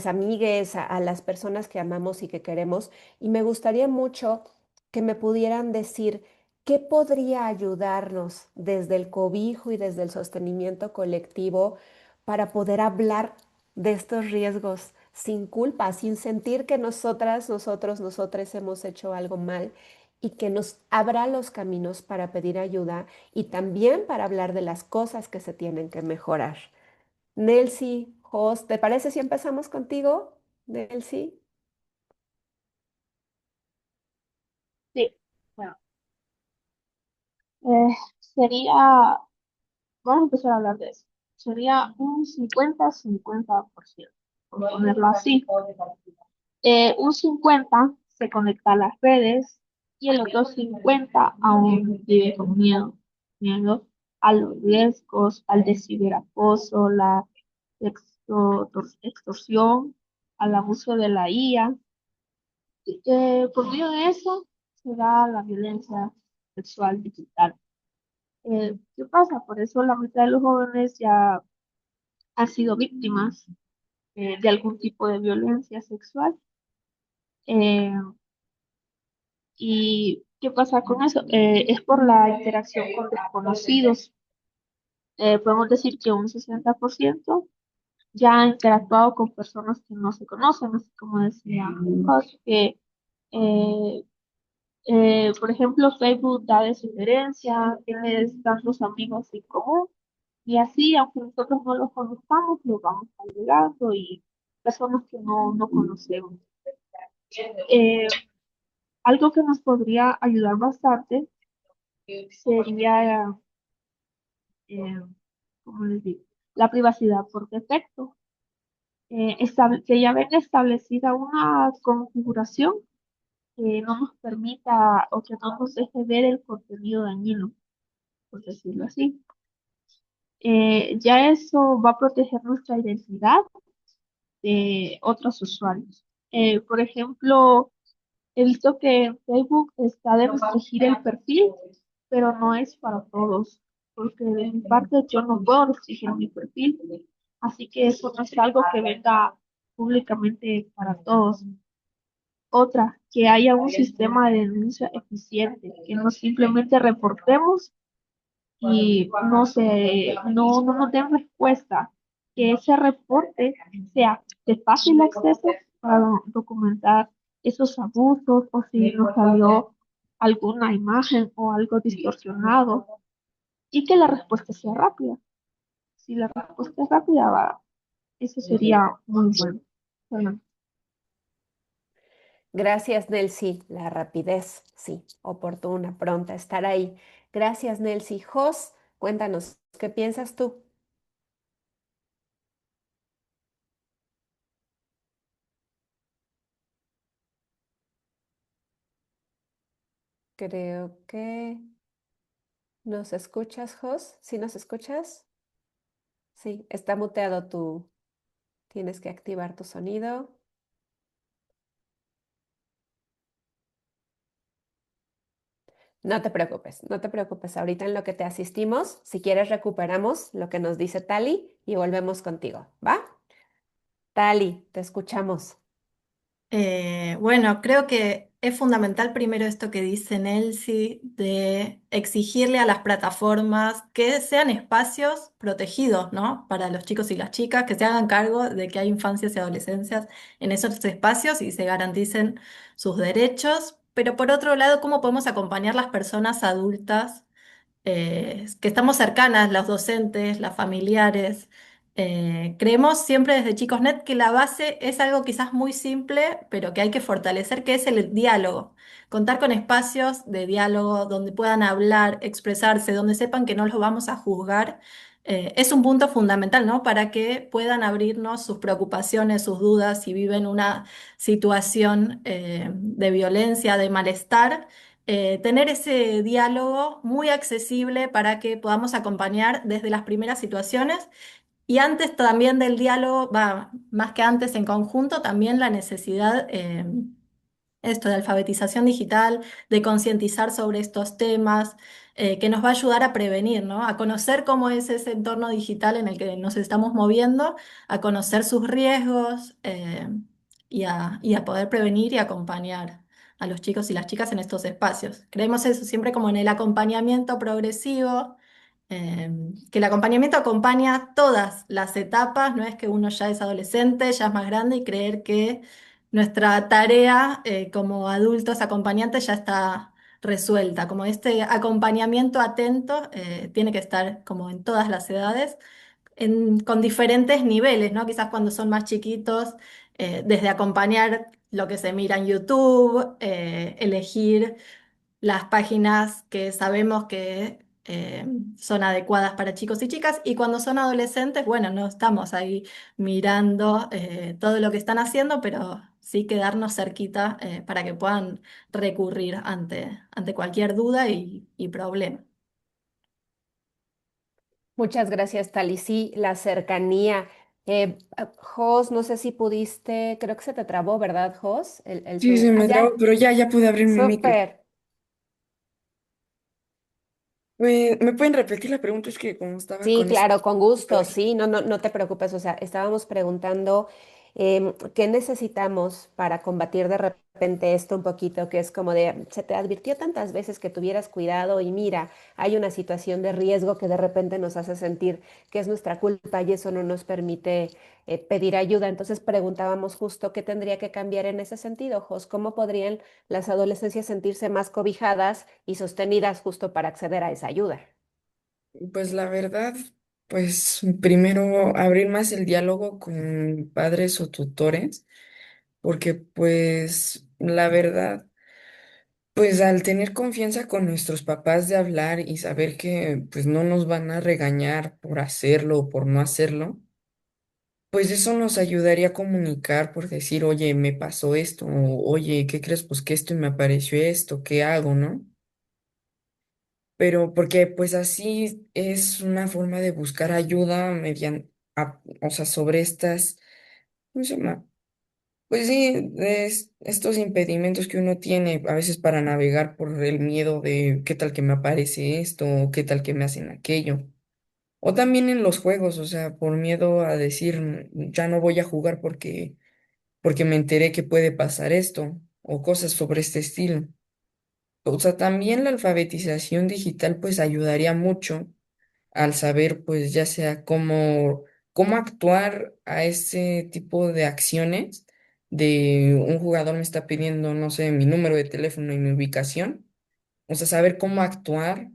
amigues, a las personas que amamos y que queremos. Y me gustaría mucho que me pudieran decir, ¿qué podría ayudarnos desde el cobijo y desde el sostenimiento colectivo para poder hablar de estos riesgos sin culpa, sin sentir que nosotras, nosotros, nosotres hemos hecho algo mal y que nos abra los caminos para pedir ayuda y también para hablar de las cosas que se tienen que mejorar? Nelcy, Jos, ¿te parece si empezamos contigo, Nelcy? Sí, bueno, eh, sería, vamos a empezar a hablar de eso. Sería un 50-50%, por ponerlo así. Un 50 se conecta a las redes y el otro 50 aún vive con miedo. Miedo a los riesgos, al de ciberacoso, la extorsión, al abuso de la IA. Por medio de eso se da la violencia sexual digital. ¿Qué pasa? Por eso la mitad de los jóvenes ya han sido víctimas de algún tipo de violencia sexual. Eh, ¿Y qué pasa con eso? Es por la interacción con desconocidos. Podemos decir que un 60% ya ha interactuado con personas que no se conocen, así como decía Jorge, que eh, por ejemplo, Facebook da de sugerencia, tienes tantos amigos en común Y así, aunque nosotros no los conozcamos, los vamos agregando y personas que no conocemos. Eh, Algo que nos podría ayudar bastante sería, eh, ¿cómo les digo? La privacidad por defecto. Que ya venga establecida una configuración que no nos permita o que no nos deje ver el contenido dañino, por decirlo así. Ya eso va a proteger nuestra identidad de otros usuarios. Por ejemplo, he visto que en Facebook está de restringir el perfil, pero no es para todos, porque de mi parte yo no puedo restringir mi perfil, así que eso no es algo que venga públicamente para todos. Otra, que haya un sistema de denuncia eficiente, que no simplemente reportemos y no nos den respuesta, que ese reporte sea de fácil acceso para documentar esos abusos o si nos salió alguna imagen o algo distorsionado y que la respuesta sea rápida. Si la respuesta es rápida, eso sería muy bueno. Bueno, Gracias, Nelcy. La rapidez, sí, oportuna, pronta, estar ahí. Gracias, Nelcy. Jos, cuéntanos, ¿qué piensas tú? Creo que nos escuchas, Jos. ¿Sí nos escuchas? Sí, está muteado tú. Tienes que activar tu sonido. No te preocupes, no te preocupes. Ahorita en lo que te asistimos, si quieres recuperamos lo que nos dice Tali y volvemos contigo, ¿va? Tali, te escuchamos. Bueno, creo que es fundamental primero esto que dice Nelcy, de exigirle a las plataformas que sean espacios protegidos, ¿no? Para los chicos y las chicas, que se hagan cargo de que hay infancias y adolescencias en esos espacios y se garanticen sus derechos. Pero por otro lado, ¿cómo podemos acompañar las personas adultas que estamos cercanas, los docentes, las familiares? Creemos siempre desde ChicosNet que la base es algo quizás muy simple, pero que hay que fortalecer, que es el diálogo. Contar con espacios de diálogo donde puedan hablar, expresarse, donde sepan que no los vamos a juzgar. Es un punto fundamental, ¿no? Para que puedan abrirnos sus preocupaciones, sus dudas, si viven una situación de violencia, de malestar, tener ese diálogo muy accesible para que podamos acompañar desde las primeras situaciones y antes también del diálogo, va, más que antes en conjunto, también la necesidad, esto de alfabetización digital, de concientizar sobre estos temas, que nos va a ayudar a prevenir, ¿no? A conocer cómo es ese entorno digital en el que nos estamos moviendo, a conocer sus riesgos, y a poder prevenir y acompañar a los chicos y las chicas en estos espacios. Creemos eso siempre como en el acompañamiento progresivo, que el acompañamiento acompaña todas las etapas, no es que uno ya es adolescente, ya es más grande y creer que nuestra tarea como adultos acompañantes ya está resuelta, como este acompañamiento atento tiene que estar como en todas las edades, con diferentes niveles, ¿no? Quizás cuando son más chiquitos, desde acompañar lo que se mira en YouTube, elegir las páginas que sabemos que son adecuadas para chicos y chicas, y cuando son adolescentes, bueno, no estamos ahí mirando todo lo que están haciendo, pero sí quedarnos cerquita para que puedan recurrir ante cualquier duda y problema. Muchas gracias, Tali. Sí, la cercanía. Jos, no sé si pudiste, creo que se te trabó, ¿verdad, Jos? El Sí, Zoom. se Ah, me trabó, ya, pero ya pude abrir mi micro. súper. ¿Me pueden repetir la pregunta? Es que como estaba Sí, con esto. claro, con gusto, sí, no te preocupes, o sea, estábamos preguntando qué necesitamos para combatir de repente esto un poquito, que es como de, se te advirtió tantas veces que tuvieras cuidado y mira, hay una situación de riesgo que de repente nos hace sentir que es nuestra culpa y eso no nos permite pedir ayuda. Entonces preguntábamos justo qué tendría que cambiar en ese sentido, Jos, cómo podrían las adolescencias sentirse más cobijadas y sostenidas justo para acceder a esa ayuda. Pues la verdad, Pues primero abrir más el diálogo con padres o tutores, porque pues la verdad, pues al tener confianza con nuestros papás de hablar y saber que pues no nos van a regañar por hacerlo o por no hacerlo, pues eso nos ayudaría a comunicar por decir, oye, me pasó esto, o oye, ¿qué crees? Pues que esto y me apareció esto, ¿qué hago, no? Pero porque pues así es una forma de buscar ayuda mediante, o sea, sobre estas, ¿cómo se llama? Pues sí, estos impedimentos que uno tiene a veces para navegar por el miedo de qué tal que me aparece esto, o qué tal que me hacen aquello. O también en los juegos, o sea, por miedo a decir, ya no voy a jugar porque me enteré que puede pasar esto, o cosas sobre este estilo. O sea, también la alfabetización digital pues ayudaría mucho al saber pues ya sea cómo actuar a ese tipo de acciones de un jugador me está pidiendo, no sé, mi número de teléfono y mi ubicación. O sea, saber cómo actuar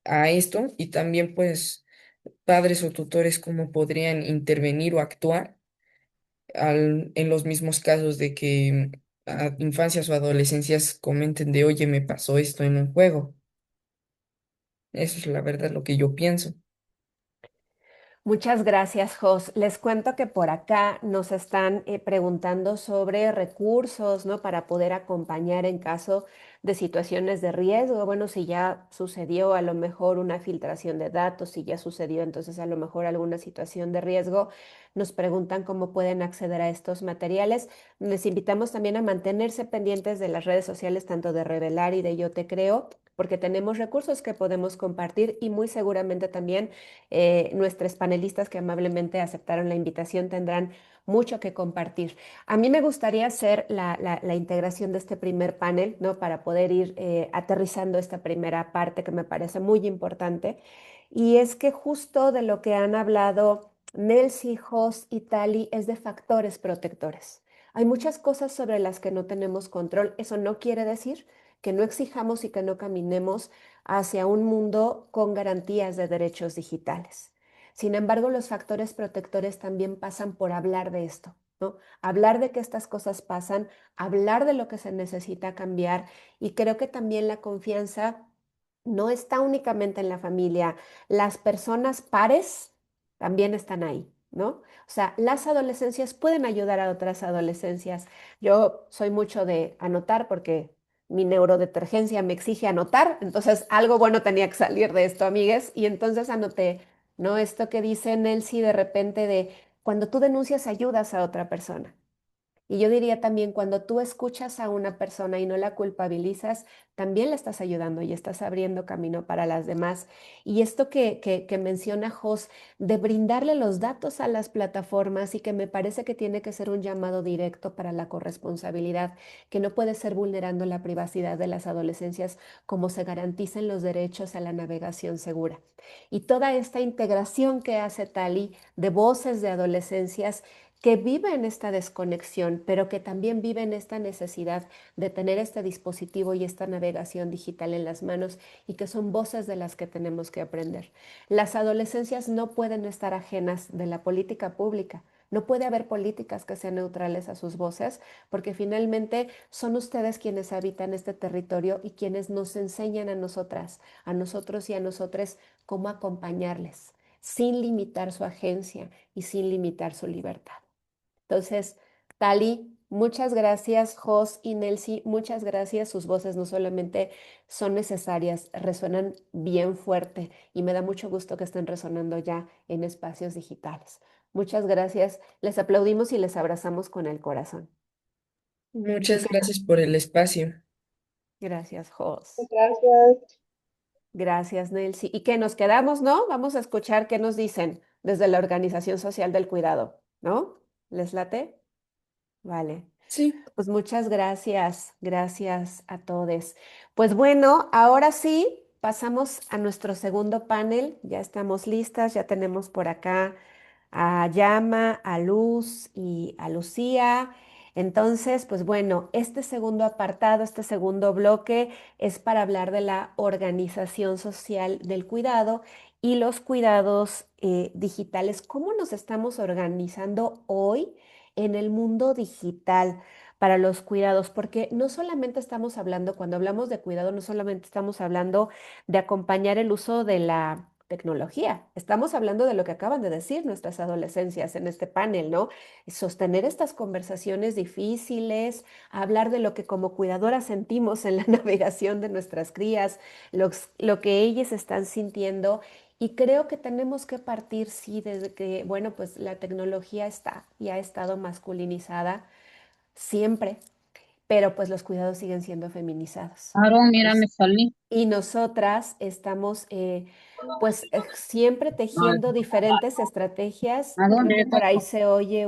a esto y también pues padres o tutores cómo podrían intervenir o actuar en los mismos casos de que infancias o adolescencias comenten de, oye, me pasó esto en un juego. Eso es la verdad lo que yo pienso. Muchas gracias, Jos. Les cuento que por acá nos están preguntando sobre recursos, ¿no? Para poder acompañar en caso de situaciones de riesgo. Bueno, si ya sucedió a lo mejor una filtración de datos, si ya sucedió entonces a lo mejor alguna situación de riesgo, nos preguntan cómo pueden acceder a estos materiales. Les invitamos también a mantenerse pendientes de las redes sociales, tanto de Revelar y de Yo Te Creo, porque tenemos recursos que podemos compartir y muy seguramente también nuestros panelistas que amablemente aceptaron la invitación tendrán mucho que compartir. A mí me gustaría hacer la integración de este primer panel, ¿no? Para poder ir aterrizando esta primera parte que me parece muy importante. Y es que justo de lo que han hablado Nelsi, Jos y Tali es de factores protectores. Hay muchas cosas sobre las que no tenemos control. Eso no quiere decir que no exijamos y que no caminemos hacia un mundo con garantías de derechos digitales. Sin embargo, los factores protectores también pasan por hablar de esto, ¿no? Hablar de que estas cosas pasan, hablar de lo que se necesita cambiar y creo que también la confianza no está únicamente en la familia, las personas pares también están ahí, ¿no? O sea, las adolescencias pueden ayudar a otras adolescencias. Yo soy mucho de anotar porque mi neurodetergencia me exige anotar, entonces algo bueno tenía que salir de esto, amigues, y entonces anoté, ¿no? Esto que dice Nelsie de repente de cuando tú denuncias ayudas a otra persona. Y yo diría también, cuando tú escuchas a una persona y no la culpabilizas, también le estás ayudando y estás abriendo camino para las demás. Y esto que menciona Jos, de brindarle los datos a las plataformas y que me parece que tiene que ser un llamado directo para la corresponsabilidad, que no puede ser vulnerando la privacidad de las adolescencias como se garanticen los derechos a la navegación segura. Y toda esta integración que hace Tali de voces de adolescencias que viven esta desconexión, pero que también viven esta necesidad de tener este dispositivo y esta navegación digital en las manos y que son voces de las que tenemos que aprender. Las adolescencias no pueden estar ajenas de la política pública. No puede haber políticas que sean neutrales a sus voces, porque finalmente son ustedes quienes habitan este territorio y quienes nos enseñan a nosotras, a nosotros y a nosotres cómo acompañarles, sin limitar su agencia y sin limitar su libertad. Entonces, Tali, muchas gracias, Jos y Nelsi, muchas gracias. Sus voces no solamente son necesarias, resuenan bien fuerte y me da mucho gusto que estén resonando ya en espacios digitales. Muchas gracias. Les aplaudimos y les abrazamos con el corazón. Y Muchas que, gracias por el espacio. gracias, Jos. Gracias. Gracias, Nelsi. Y que nos quedamos, ¿no? Vamos a escuchar qué nos dicen desde la Organización Social del Cuidado, ¿no? ¿Les late? Vale. Sí. Pues muchas gracias, gracias a todos. Pues bueno, ahora sí, pasamos a nuestro segundo panel. Ya estamos listas, ya tenemos por acá a Llama, a Luz y a Lucía. Entonces, pues bueno, este segundo apartado, este segundo bloque es para hablar de la organización social del cuidado y los cuidados digitales. ¿Cómo nos estamos organizando hoy en el mundo digital para los cuidados? Porque no solamente estamos hablando, cuando hablamos de cuidado, no solamente estamos hablando de acompañar el uso de la tecnología, estamos hablando de lo que acaban de decir nuestras adolescencias en este panel, ¿no? Sostener estas conversaciones difíciles, hablar de lo que como cuidadoras sentimos en la navegación de nuestras crías, lo que ellas están sintiendo. Y creo que tenemos que partir, sí, desde que, bueno, pues la tecnología está y ha estado masculinizada siempre, pero pues los cuidados siguen siendo feminizados. Aaron, mira, me Es- salí. y nosotras estamos pues siempre tejiendo diferentes estrategias. ¿A Creo dónde que por ahí tengo? se oye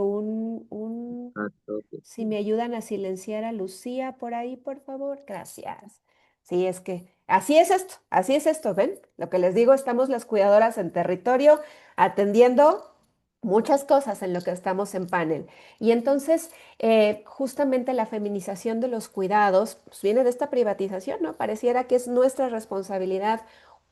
si me ayudan a silenciar a Lucía por ahí, por favor. Gracias. Sí, es que así es esto, ¿ven? Lo que les digo, estamos las cuidadoras en territorio atendiendo muchas cosas en lo que estamos en panel. Y entonces, justamente la feminización de los cuidados pues, viene de esta privatización, ¿no? Pareciera que es nuestra responsabilidad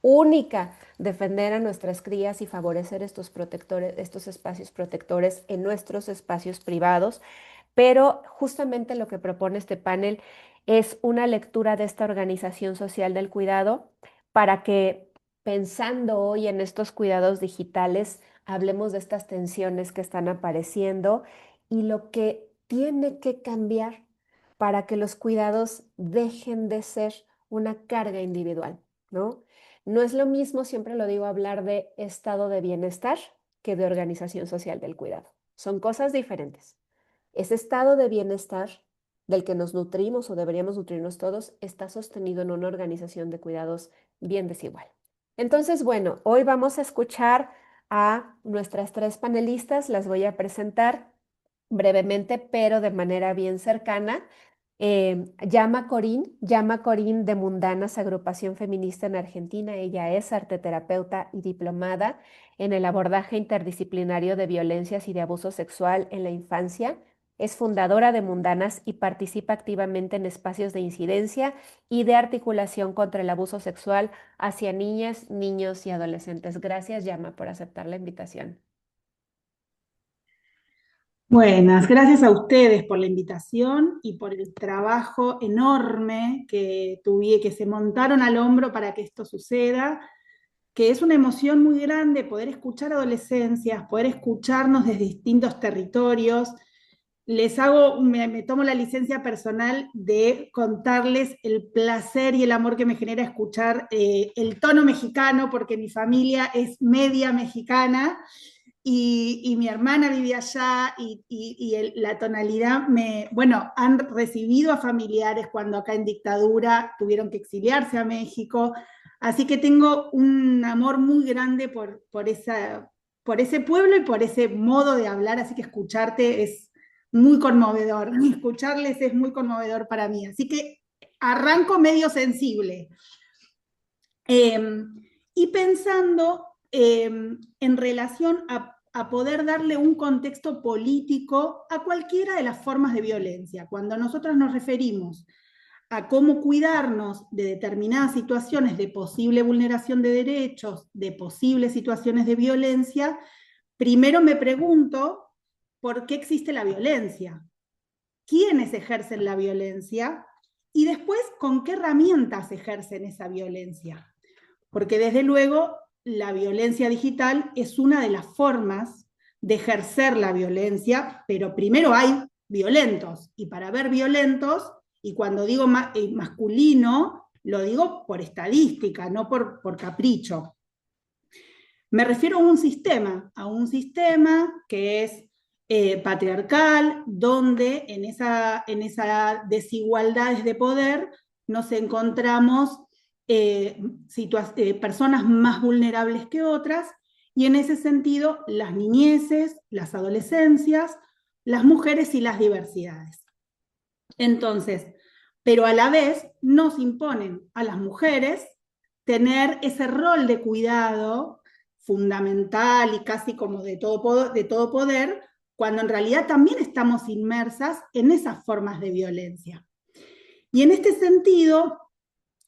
única defender a nuestras crías y favorecer estos protectores, estos espacios protectores en nuestros espacios privados. Pero justamente lo que propone este panel es una lectura de esta organización social del cuidado para que, pensando hoy en estos cuidados digitales, hablemos de estas tensiones que están apareciendo y lo que tiene que cambiar para que los cuidados dejen de ser una carga individual, ¿no? No es lo mismo, siempre lo digo, hablar de estado de bienestar que de organización social del cuidado. Son cosas diferentes. Ese estado de bienestar del que nos nutrimos o deberíamos nutrirnos todos está sostenido en una organización de cuidados bien desigual. Entonces, bueno, hoy vamos a escuchar a nuestras tres panelistas, las voy a presentar brevemente, pero de manera bien cercana. Llama Corín de Mundanas, agrupación feminista en Argentina. Ella es arteterapeuta y diplomada en el abordaje interdisciplinario de violencias y de abuso sexual en la infancia. Es fundadora de Mundanas y participa activamente en espacios de incidencia y de articulación contra el abuso sexual hacia niñas, niños y adolescentes. Gracias, Llama, por aceptar la invitación. Buenas, gracias a ustedes por la invitación y por el trabajo enorme que se montaron al hombro para que esto suceda, que es una emoción muy grande poder escuchar adolescencias, poder escucharnos desde distintos territorios. Me tomo la licencia personal de contarles el placer y el amor que me genera escuchar el tono mexicano, porque mi familia es media mexicana y mi hermana vive allá la tonalidad bueno, han recibido a familiares cuando acá en dictadura tuvieron que exiliarse a México, así que tengo un amor muy grande por ese pueblo y por ese modo de hablar, así que escucharte es muy conmovedor, escucharles es muy conmovedor para mí, así que arranco medio sensible. Y pensando en relación a poder darle un contexto político a cualquiera de las formas de violencia. Cuando nosotros nos referimos a cómo cuidarnos de determinadas situaciones de posible vulneración de derechos, de posibles situaciones de violencia, primero me pregunto, ¿por qué existe la violencia? ¿Quiénes ejercen la violencia? Y después, ¿con qué herramientas ejercen esa violencia? Porque desde luego la violencia digital es una de las formas de ejercer la violencia, pero primero hay violentos, y para ver violentos, y cuando digo masculino, lo digo por estadística, no por capricho. Me refiero a un sistema que es patriarcal, donde en esa desigualdades de poder nos encontramos personas más vulnerables que otras, y en ese sentido las niñeces, las adolescencias, las mujeres y las diversidades. Entonces, pero a la vez nos imponen a las mujeres tener ese rol de cuidado fundamental y casi como de todo poder, cuando en realidad también estamos inmersas en esas formas de violencia. Y en este sentido,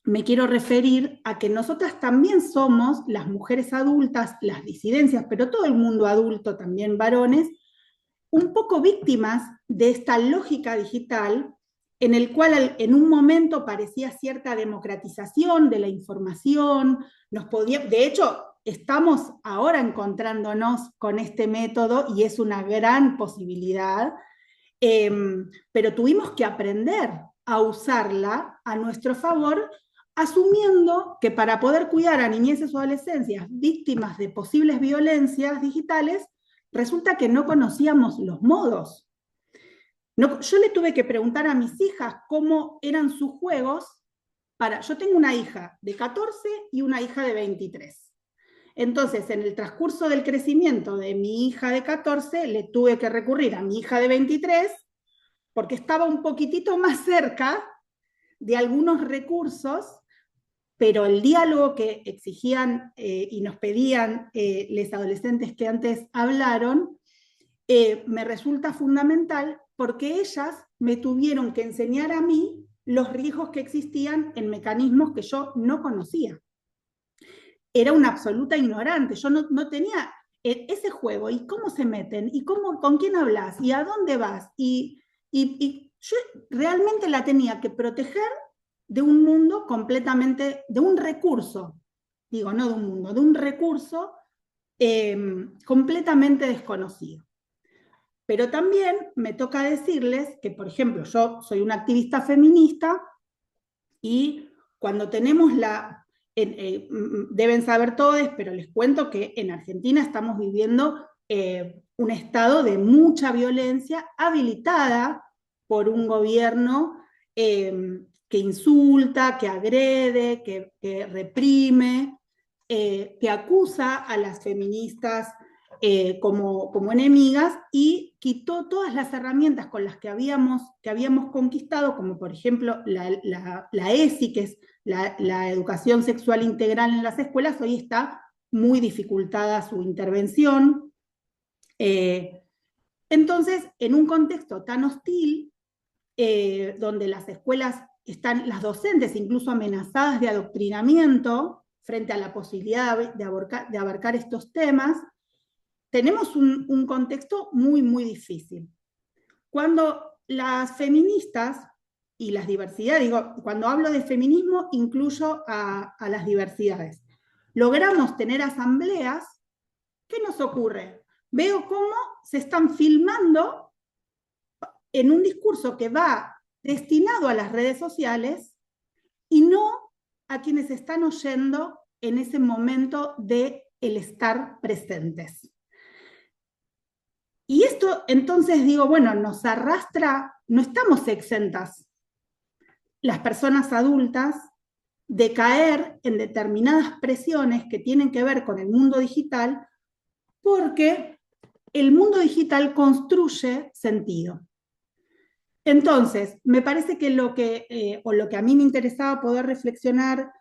me quiero referir a que nosotras también somos, las mujeres adultas, las disidencias, pero todo el mundo adulto, también varones, un poco víctimas de esta lógica digital en el cual en un momento parecía cierta democratización de la información, de hecho, estamos ahora encontrándonos con este método y es una gran posibilidad, pero tuvimos que aprender a usarla a nuestro favor, asumiendo que para poder cuidar a niñeces o adolescencias víctimas de posibles violencias digitales, resulta que no conocíamos los modos. Yo le tuve que preguntar a mis hijas cómo eran sus juegos. Yo tengo una hija de 14 y una hija de 23. Entonces, en el transcurso del crecimiento de mi hija de 14, le tuve que recurrir a mi hija de 23 porque estaba un poquitito más cerca de algunos recursos, pero el diálogo que exigían y nos pedían los adolescentes que antes hablaron, me resulta fundamental porque ellas me tuvieron que enseñar a mí los riesgos que existían en mecanismos que yo no conocía. Era una absoluta ignorante, yo no tenía ese juego, y cómo se meten, y con quién hablas, y a dónde vas, y yo realmente la tenía que proteger de un mundo completamente, de un recurso, digo, no de un mundo, de un recurso completamente desconocido. Pero también me toca decirles que, por ejemplo, yo soy una activista feminista y cuando tenemos deben saber todos, pero les cuento que en Argentina estamos viviendo un estado de mucha violencia habilitada por un gobierno que insulta, que agrede, que reprime, que acusa a las feministas como enemigas y quitó todas las herramientas con las que habíamos conquistado, como por ejemplo la ESI, que es la educación sexual integral en las escuelas. Hoy está muy dificultada su intervención. Entonces, en un contexto tan hostil, donde las escuelas están, las docentes incluso amenazadas de adoctrinamiento frente a la posibilidad de abarcar estos temas, tenemos un contexto muy, muy difícil. Cuando las feministas y las diversidades, cuando hablo de feminismo, incluyo a las diversidades, logramos tener asambleas, ¿qué nos ocurre? Veo cómo se están filmando en un discurso que va destinado a las redes sociales y no a quienes están oyendo en ese momento de el estar presentes. Y esto, entonces digo, bueno, nos arrastra, no estamos exentas las personas adultas de caer en determinadas presiones que tienen que ver con el mundo digital, porque el mundo digital construye sentido. Entonces, me parece que lo que a mí me interesaba poder reflexionar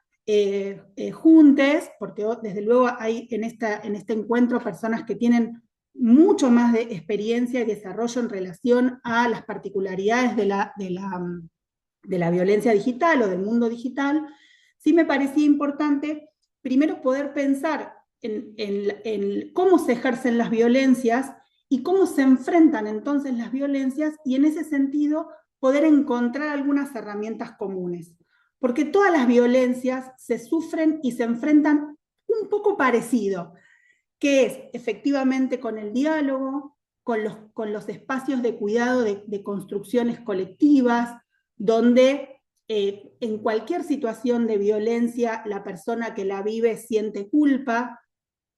juntes, porque desde luego hay en este encuentro personas que tienen mucho más de experiencia y desarrollo en relación a las particularidades de la violencia digital o del mundo digital, sí me parecía importante primero poder pensar en cómo se ejercen las violencias y cómo se enfrentan entonces las violencias, y en ese sentido poder encontrar algunas herramientas comunes. Porque todas las violencias se sufren y se enfrentan un poco parecido, que es efectivamente con el diálogo, con los espacios de cuidado de construcciones colectivas, donde en cualquier situación de violencia la persona que la vive siente culpa,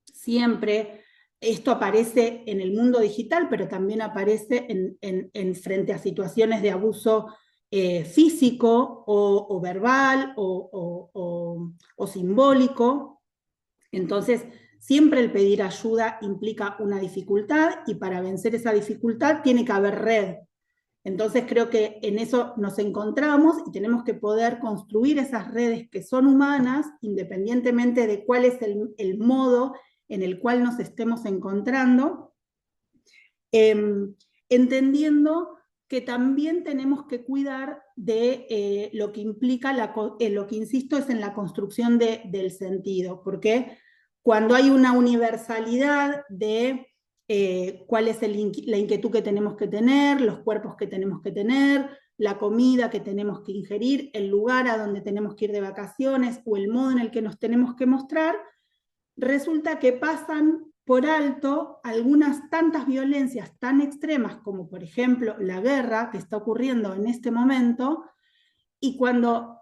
siempre. Esto aparece en el mundo digital, pero también aparece en frente a situaciones de abuso físico o verbal o simbólico. Entonces, siempre el pedir ayuda implica una dificultad, y para vencer esa dificultad tiene que haber red. Entonces creo que en eso nos encontramos y tenemos que poder construir esas redes que son humanas, independientemente de cuál es el modo en el cual nos estemos encontrando. entendiendo que también tenemos que cuidar de lo que implica, lo que insisto es en la construcción del sentido, porque cuando hay una universalidad de cuál es la inquietud que tenemos que tener, los cuerpos que tenemos que tener, la comida que tenemos que ingerir, el lugar a donde tenemos que ir de vacaciones o el modo en el que nos tenemos que mostrar, resulta que pasan por alto algunas tantas violencias tan extremas como por ejemplo la guerra que está ocurriendo en este momento, y cuando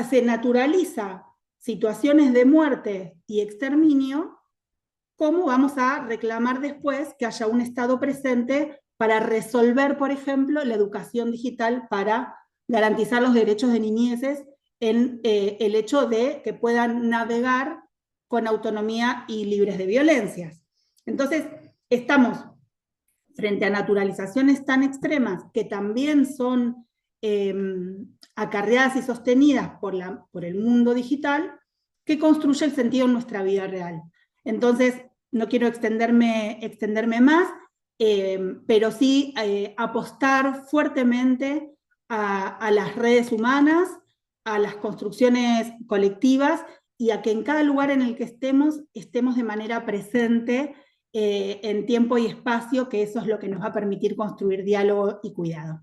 se naturaliza situaciones de muerte y exterminio, ¿cómo vamos a reclamar después que haya un Estado presente para resolver, por ejemplo, la educación digital para garantizar los derechos de niñeces en el hecho de que puedan navegar con autonomía y libres de violencias? Entonces, estamos frente a naturalizaciones tan extremas que también son acarreadas y sostenidas por el mundo digital, que construye el sentido en nuestra vida real. Entonces, no quiero extenderme más, pero sí apostar fuertemente a las redes humanas, a las construcciones colectivas y a que en cada lugar en el que estemos de manera presente en tiempo y espacio, que eso es lo que nos va a permitir construir diálogo y cuidado.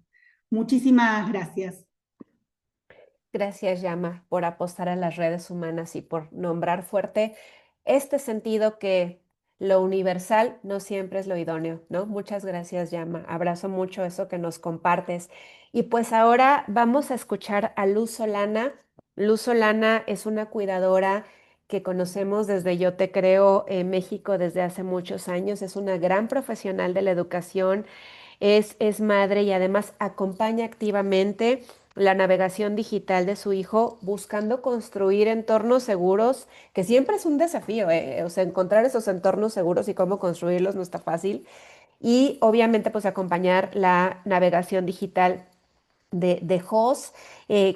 Muchísimas gracias. Gracias, Llama, por apostar a las redes humanas y por nombrar fuerte este sentido que lo universal no siempre es lo idóneo, ¿no? Muchas gracias, Llama. Abrazo mucho eso que nos compartes. Y pues ahora vamos a escuchar a Luz Solana. Luz Solana es una cuidadora que conocemos desde Yo Te Creo en México desde hace muchos años. Es una gran profesional de la educación, es madre y además acompaña activamente la navegación digital de su hijo, buscando construir entornos seguros, que siempre es un desafío, o sea, encontrar esos entornos seguros y cómo construirlos no está fácil. Y obviamente, pues acompañar la navegación digital de HOS,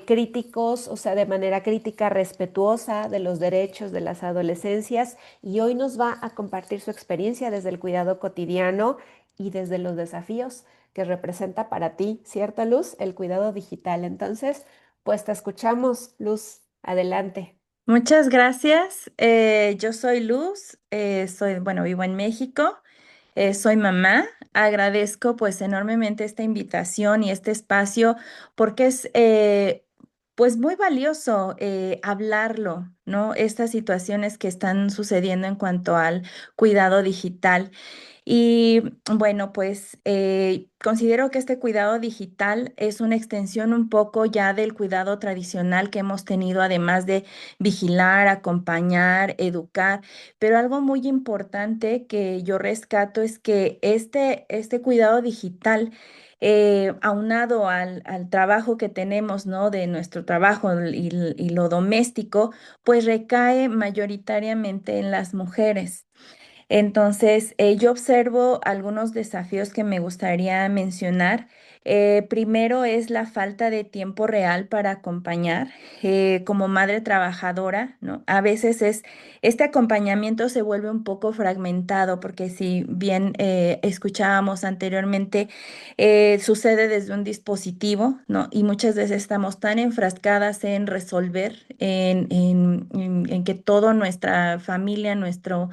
críticos, o sea, de manera crítica, respetuosa de los derechos de las adolescencias. Y hoy nos va a compartir su experiencia desde el cuidado cotidiano y desde los desafíos que representa para ti, ¿cierto, Luz? El cuidado digital. Entonces, pues te escuchamos, Luz. Adelante. Muchas gracias. Yo soy Luz, bueno, vivo en México, soy mamá. Agradezco pues enormemente esta invitación y este espacio porque es pues muy valioso hablarlo, ¿no? Estas situaciones que están sucediendo en cuanto al cuidado digital. Y bueno, pues considero que este cuidado digital es una extensión un poco ya del cuidado tradicional que hemos tenido, además de vigilar, acompañar, educar. Pero algo muy importante que yo rescato es que este cuidado digital, aunado al trabajo que tenemos, ¿no? De nuestro trabajo y lo doméstico, pues recae mayoritariamente en las mujeres. Entonces, yo observo algunos desafíos que me gustaría mencionar. Primero es la falta de tiempo real para acompañar. Como madre trabajadora, ¿no? A veces este acompañamiento se vuelve un poco fragmentado porque si bien escuchábamos anteriormente, sucede desde un dispositivo, ¿no? Y muchas veces estamos tan enfrascadas en resolver, en que toda nuestra familia, nuestro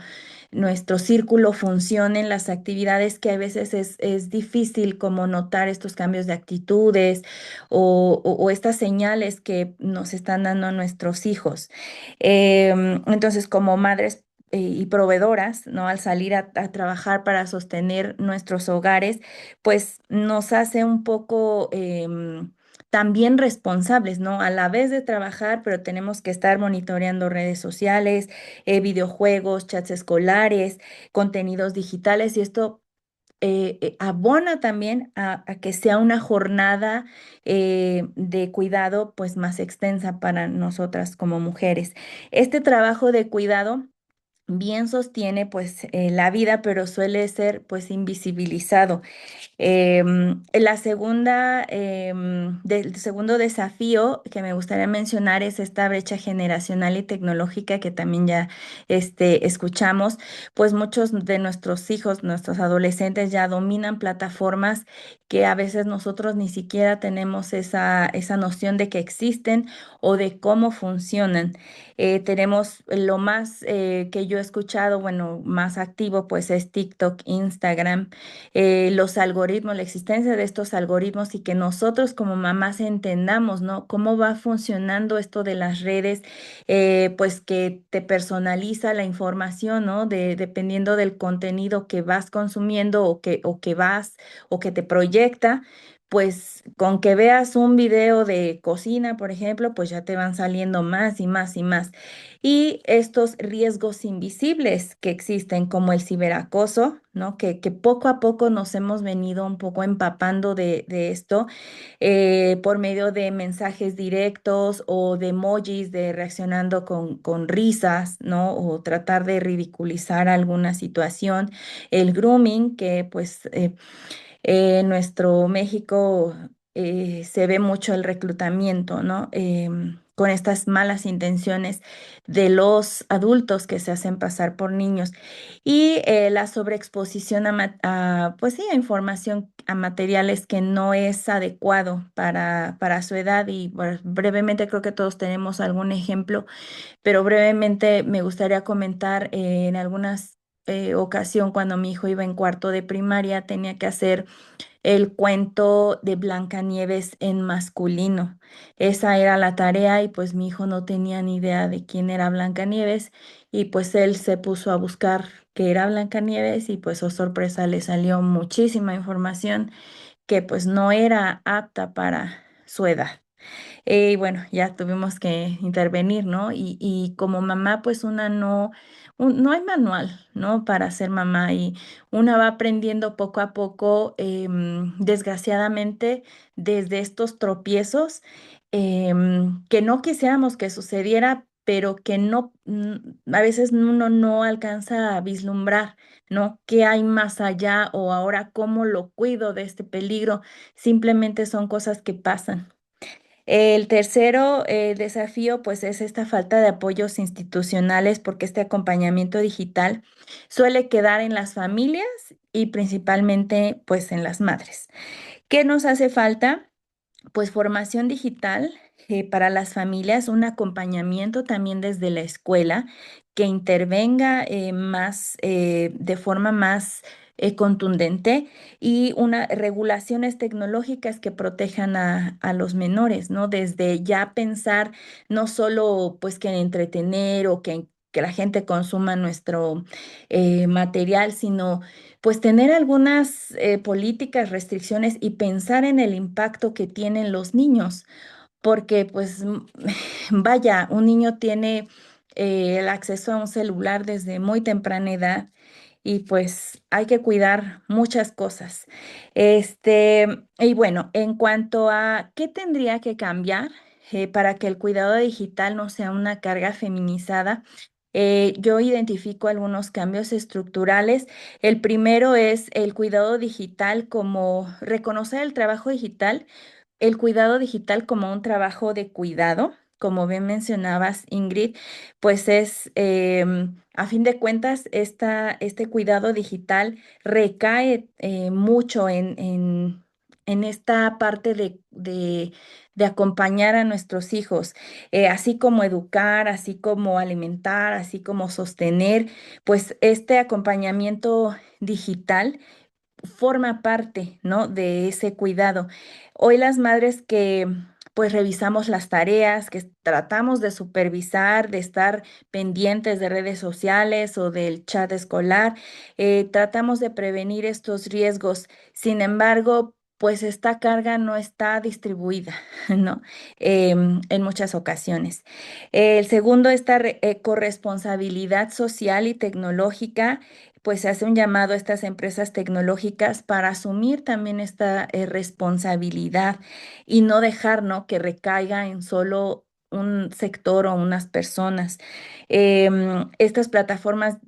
círculo funcione en las actividades, que a veces es difícil como notar estos cambios de actitudes o estas señales que nos están dando nuestros hijos. Entonces, como madres y proveedoras, ¿no? Al salir a trabajar para sostener nuestros hogares, pues nos hace un poco también responsables, ¿no? A la vez de trabajar, pero tenemos que estar monitoreando redes sociales, videojuegos, chats escolares, contenidos digitales, y esto abona también a que sea una jornada de cuidado pues más extensa para nosotras como mujeres. Este trabajo de cuidado bien sostiene pues la vida, pero suele ser pues invisibilizado. El segundo desafío que me gustaría mencionar es esta brecha generacional y tecnológica que también ya escuchamos, pues muchos de nuestros hijos, nuestros adolescentes ya dominan plataformas que a veces nosotros ni siquiera tenemos esa noción de que existen o de cómo funcionan. Tenemos lo más que yo he escuchado, bueno, más activo, pues es TikTok, Instagram, los algoritmos, la existencia de estos algoritmos y que nosotros como mamás entendamos, ¿no? Cómo va funcionando esto de las redes, pues que te personaliza la información, ¿no? Dependiendo del contenido que vas consumiendo o que vas o que te proyecta. Pues con que veas un video de cocina, por ejemplo, pues ya te van saliendo más y más y más. Y estos riesgos invisibles que existen, como el ciberacoso, ¿no? Que poco a poco nos hemos venido un poco empapando de esto por medio de mensajes directos o de emojis de reaccionando con risas, ¿no? O tratar de ridiculizar alguna situación. El grooming, que pues en nuestro México se ve mucho el reclutamiento, ¿no? Con estas malas intenciones de los adultos que se hacen pasar por niños y la sobreexposición pues sí, a información, a materiales que no es adecuado para su edad y bueno, brevemente creo que todos tenemos algún ejemplo, pero brevemente me gustaría comentar en algunas ocasión cuando mi hijo iba en cuarto de primaria tenía que hacer el cuento de Blancanieves en masculino. Esa era la tarea y pues mi hijo no tenía ni idea de quién era Blancanieves y pues él se puso a buscar qué era Blancanieves y pues oh sorpresa le salió muchísima información que pues no era apta para su edad. Y bueno, ya tuvimos que intervenir, ¿no? Y como mamá, pues una no hay manual, ¿no? Para ser mamá y una va aprendiendo poco a poco, desgraciadamente, desde estos tropiezos que no quisiéramos que sucediera, pero que no, a veces uno no alcanza a vislumbrar, ¿no? ¿Qué hay más allá o ahora cómo lo cuido de este peligro? Simplemente son cosas que pasan. El tercero desafío, pues, es esta falta de apoyos institucionales, porque este acompañamiento digital suele quedar en las familias y principalmente, pues, en las madres. ¿Qué nos hace falta? Pues formación digital para las familias, un acompañamiento también desde la escuela que intervenga de forma más contundente y una regulaciones tecnológicas que protejan a los menores, ¿no? Desde ya pensar no solo pues que en entretener o que la gente consuma nuestro material, sino pues tener algunas políticas, restricciones y pensar en el impacto que tienen los niños, porque pues vaya, un niño tiene el acceso a un celular desde muy temprana edad y pues hay que cuidar muchas cosas. Y bueno, en cuanto a qué tendría que cambiar para que el cuidado digital no sea una carga feminizada, yo identifico algunos cambios estructurales. El primero es el cuidado digital como reconocer el trabajo digital, el cuidado digital como un trabajo de cuidado. Como bien mencionabas, Ingrid, pues es, a fin de cuentas, este cuidado digital recae mucho en esta parte de acompañar a nuestros hijos, así como educar, así como alimentar, así como sostener, pues este acompañamiento digital forma parte, ¿no? De ese cuidado. Hoy las madres que pues revisamos las tareas, que tratamos de supervisar, de estar pendientes de redes sociales o del chat escolar, tratamos de prevenir estos riesgos. Sin embargo, pues esta carga no está distribuida, ¿no? En muchas ocasiones. El segundo, esta corresponsabilidad social y tecnológica pues se hace un llamado a estas empresas tecnológicas para asumir también esta responsabilidad y no dejar, ¿no? Que recaiga en solo un sector o unas personas. Estas plataformas,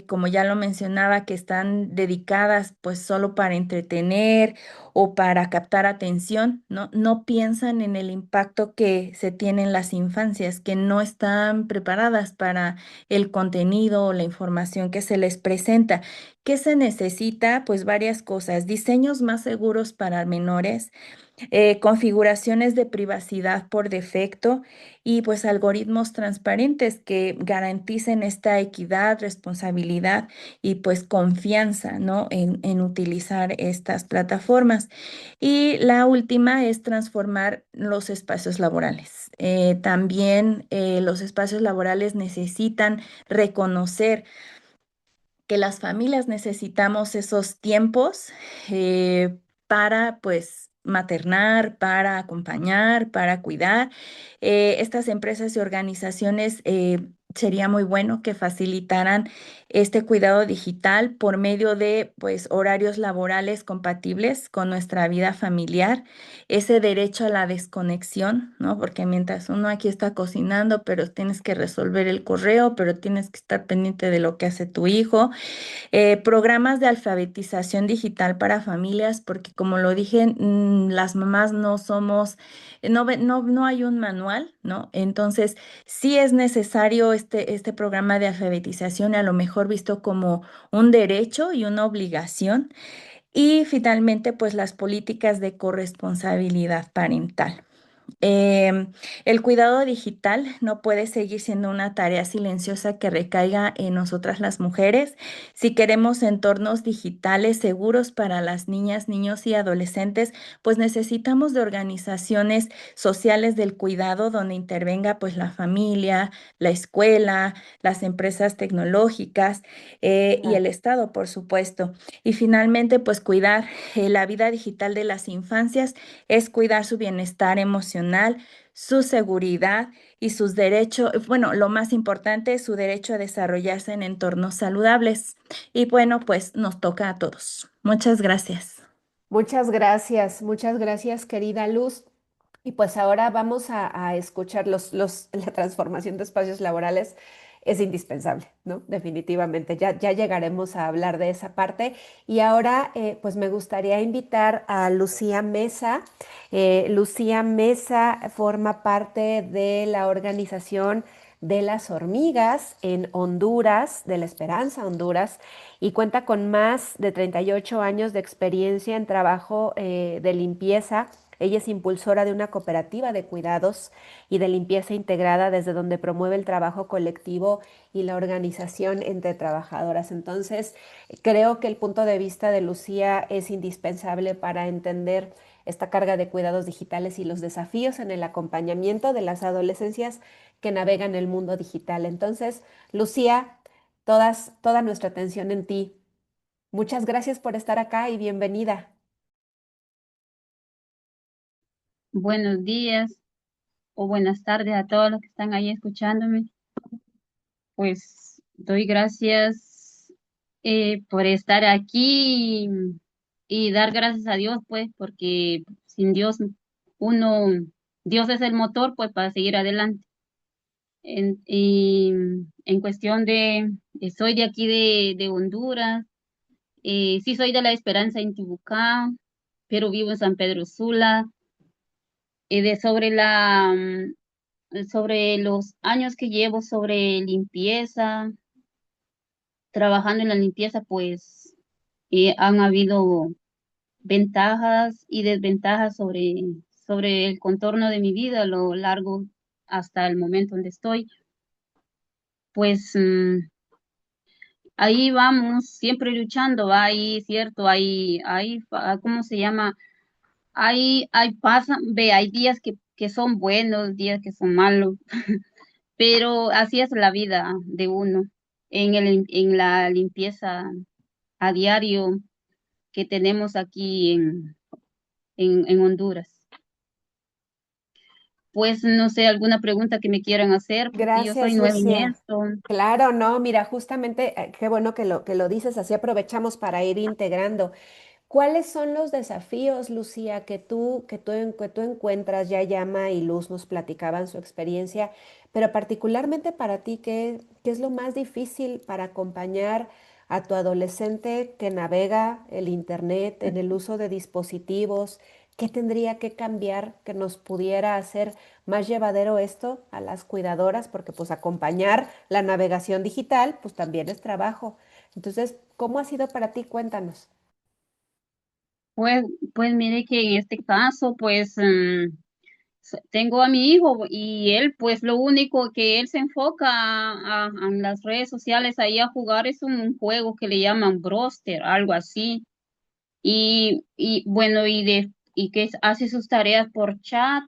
como ya lo mencionaba, que están dedicadas pues solo para entretener o para captar atención, ¿no? No piensan en el impacto que se tiene en las infancias, que no están preparadas para el contenido o la información que se les presenta. ¿Qué se necesita? Pues varias cosas, diseños más seguros para menores, configuraciones de privacidad por defecto y pues algoritmos transparentes que garanticen esta equidad, responsabilidad y pues confianza, ¿no? En utilizar estas plataformas. Y la última es transformar los espacios laborales. También los espacios laborales necesitan reconocer que las familias necesitamos esos tiempos para pues maternar, para acompañar, para cuidar. Estas empresas y organizaciones sería muy bueno que facilitaran este cuidado digital por medio de pues horarios laborales compatibles con nuestra vida familiar, ese derecho a la desconexión, ¿no? Porque mientras uno aquí está cocinando, pero tienes que resolver el correo, pero tienes que estar pendiente de lo que hace tu hijo, programas de alfabetización digital para familias, porque como lo dije, las mamás no somos, no hay un manual, ¿no? Entonces, sí es necesario este programa de alfabetización, a lo mejor visto como un derecho y una obligación. Y finalmente, pues las políticas de corresponsabilidad parental. Em, el cuidado digital no puede seguir siendo una tarea silenciosa que recaiga en nosotras las mujeres. Si queremos entornos digitales seguros para las niñas, niños y adolescentes, pues necesitamos de organizaciones sociales del cuidado donde intervenga pues la familia, la escuela, las empresas tecnológicas y el Estado, por supuesto. Y finalmente, pues cuidar la vida digital de las infancias es cuidar su bienestar emocional, su seguridad y sus derechos, bueno, lo más importante es su derecho a desarrollarse en entornos saludables. Y bueno, pues nos toca a todos. Muchas gracias. Muchas gracias, querida Luz. Y pues ahora vamos a escuchar la transformación de espacios laborales es indispensable, ¿no? Definitivamente, ya llegaremos a hablar de esa parte. Y ahora, pues me gustaría invitar a Lucía Mesa. Lucía Mesa forma parte de la organización de las hormigas en Honduras, de la Esperanza, Honduras, y cuenta con más de 38 años de experiencia en trabajo de limpieza. Ella es impulsora de una cooperativa de cuidados y de limpieza integrada desde donde promueve el trabajo colectivo y la organización entre trabajadoras. Entonces, creo que el punto de vista de Lucía es indispensable para entender esta carga de cuidados digitales y los desafíos en el acompañamiento de las adolescencias que navegan el mundo digital. Entonces, Lucía, toda nuestra atención en ti. Muchas gracias por estar acá y bienvenida. Buenos días o buenas tardes a todos los que están ahí escuchándome. Pues doy gracias por estar aquí y dar gracias a Dios, pues, porque sin Dios uno, Dios es el motor, pues, para seguir adelante. Y en cuestión soy de aquí de Honduras, sí soy de La Esperanza en Tibucá, pero vivo en San Pedro Sula. De sobre los años que llevo sobre limpieza, trabajando en la limpieza, pues han habido ventajas y desventajas sobre el contorno de mi vida a lo largo hasta el momento donde estoy. Pues ahí vamos, siempre luchando, ahí, cierto, ¿cómo se llama? Hay días que son buenos, días que son malos, pero así es la vida de uno en la limpieza a diario que tenemos aquí en Honduras. Pues no sé, alguna pregunta que me quieran hacer, porque yo soy Gracias, nueva en Lucía. esto. Claro, no, mira, justamente, qué bueno que lo dices, así aprovechamos para ir integrando. ¿Cuáles son los desafíos, Lucía, que tú encuentras? Ya Llama y Luz nos platicaban su experiencia, pero particularmente para ti, ¿qué es lo más difícil para acompañar a tu adolescente que navega el internet en el uso de dispositivos? ¿Qué tendría que cambiar que nos pudiera hacer más llevadero esto a las cuidadoras? Porque pues acompañar la navegación digital pues también es trabajo. Entonces, ¿cómo ha sido para ti? Cuéntanos. Pues, pues mire que en este caso, pues tengo a mi hijo y él, pues lo único que él se enfoca a las redes sociales ahí a jugar es un juego que le llaman Broster, algo así. Y bueno, y que hace sus tareas por chat,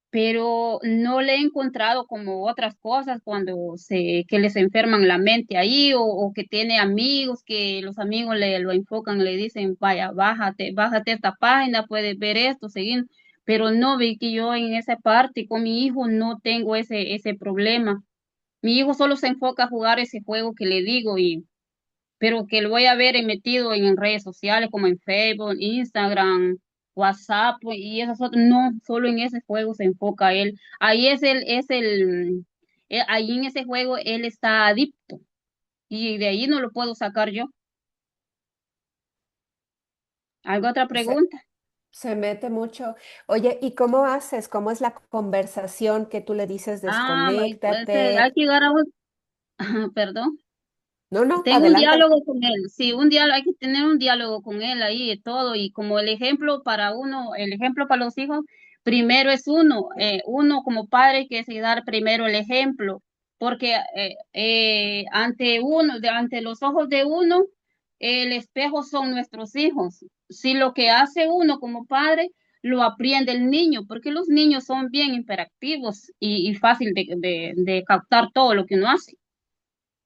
pero no le he encontrado como otras cosas que les enferman la mente ahí o que tiene amigos, que los amigos le lo enfocan, le dicen, vaya, bájate esta página, puedes ver esto, seguir, pero no vi que yo en esa parte con mi hijo no tengo ese problema. Mi hijo solo se enfoca a jugar ese juego que le digo pero que lo voy a ver metido en redes sociales como en Facebook, Instagram, WhatsApp y esas otras, no, solo en ese juego se enfoca él. Ahí ahí en ese juego él está adicto y de ahí no lo puedo sacar yo. ¿Alguna otra Se, pregunta? se mete mucho. Oye, ¿y cómo haces? ¿Cómo es la conversación que tú le dices Pues hay desconéctate? que llegar a un, perdón. No, no, Tengo un adelante. diálogo con él, sí, un diálogo, hay que tener un diálogo con él ahí y todo, y como el ejemplo para uno, el ejemplo para los hijos, primero es uno como padre hay que dar primero el ejemplo, porque ante los ojos de uno, el espejo son nuestros hijos. Si lo que hace uno como padre lo aprende el niño, porque los niños son bien interactivos y fácil de captar todo lo que uno hace.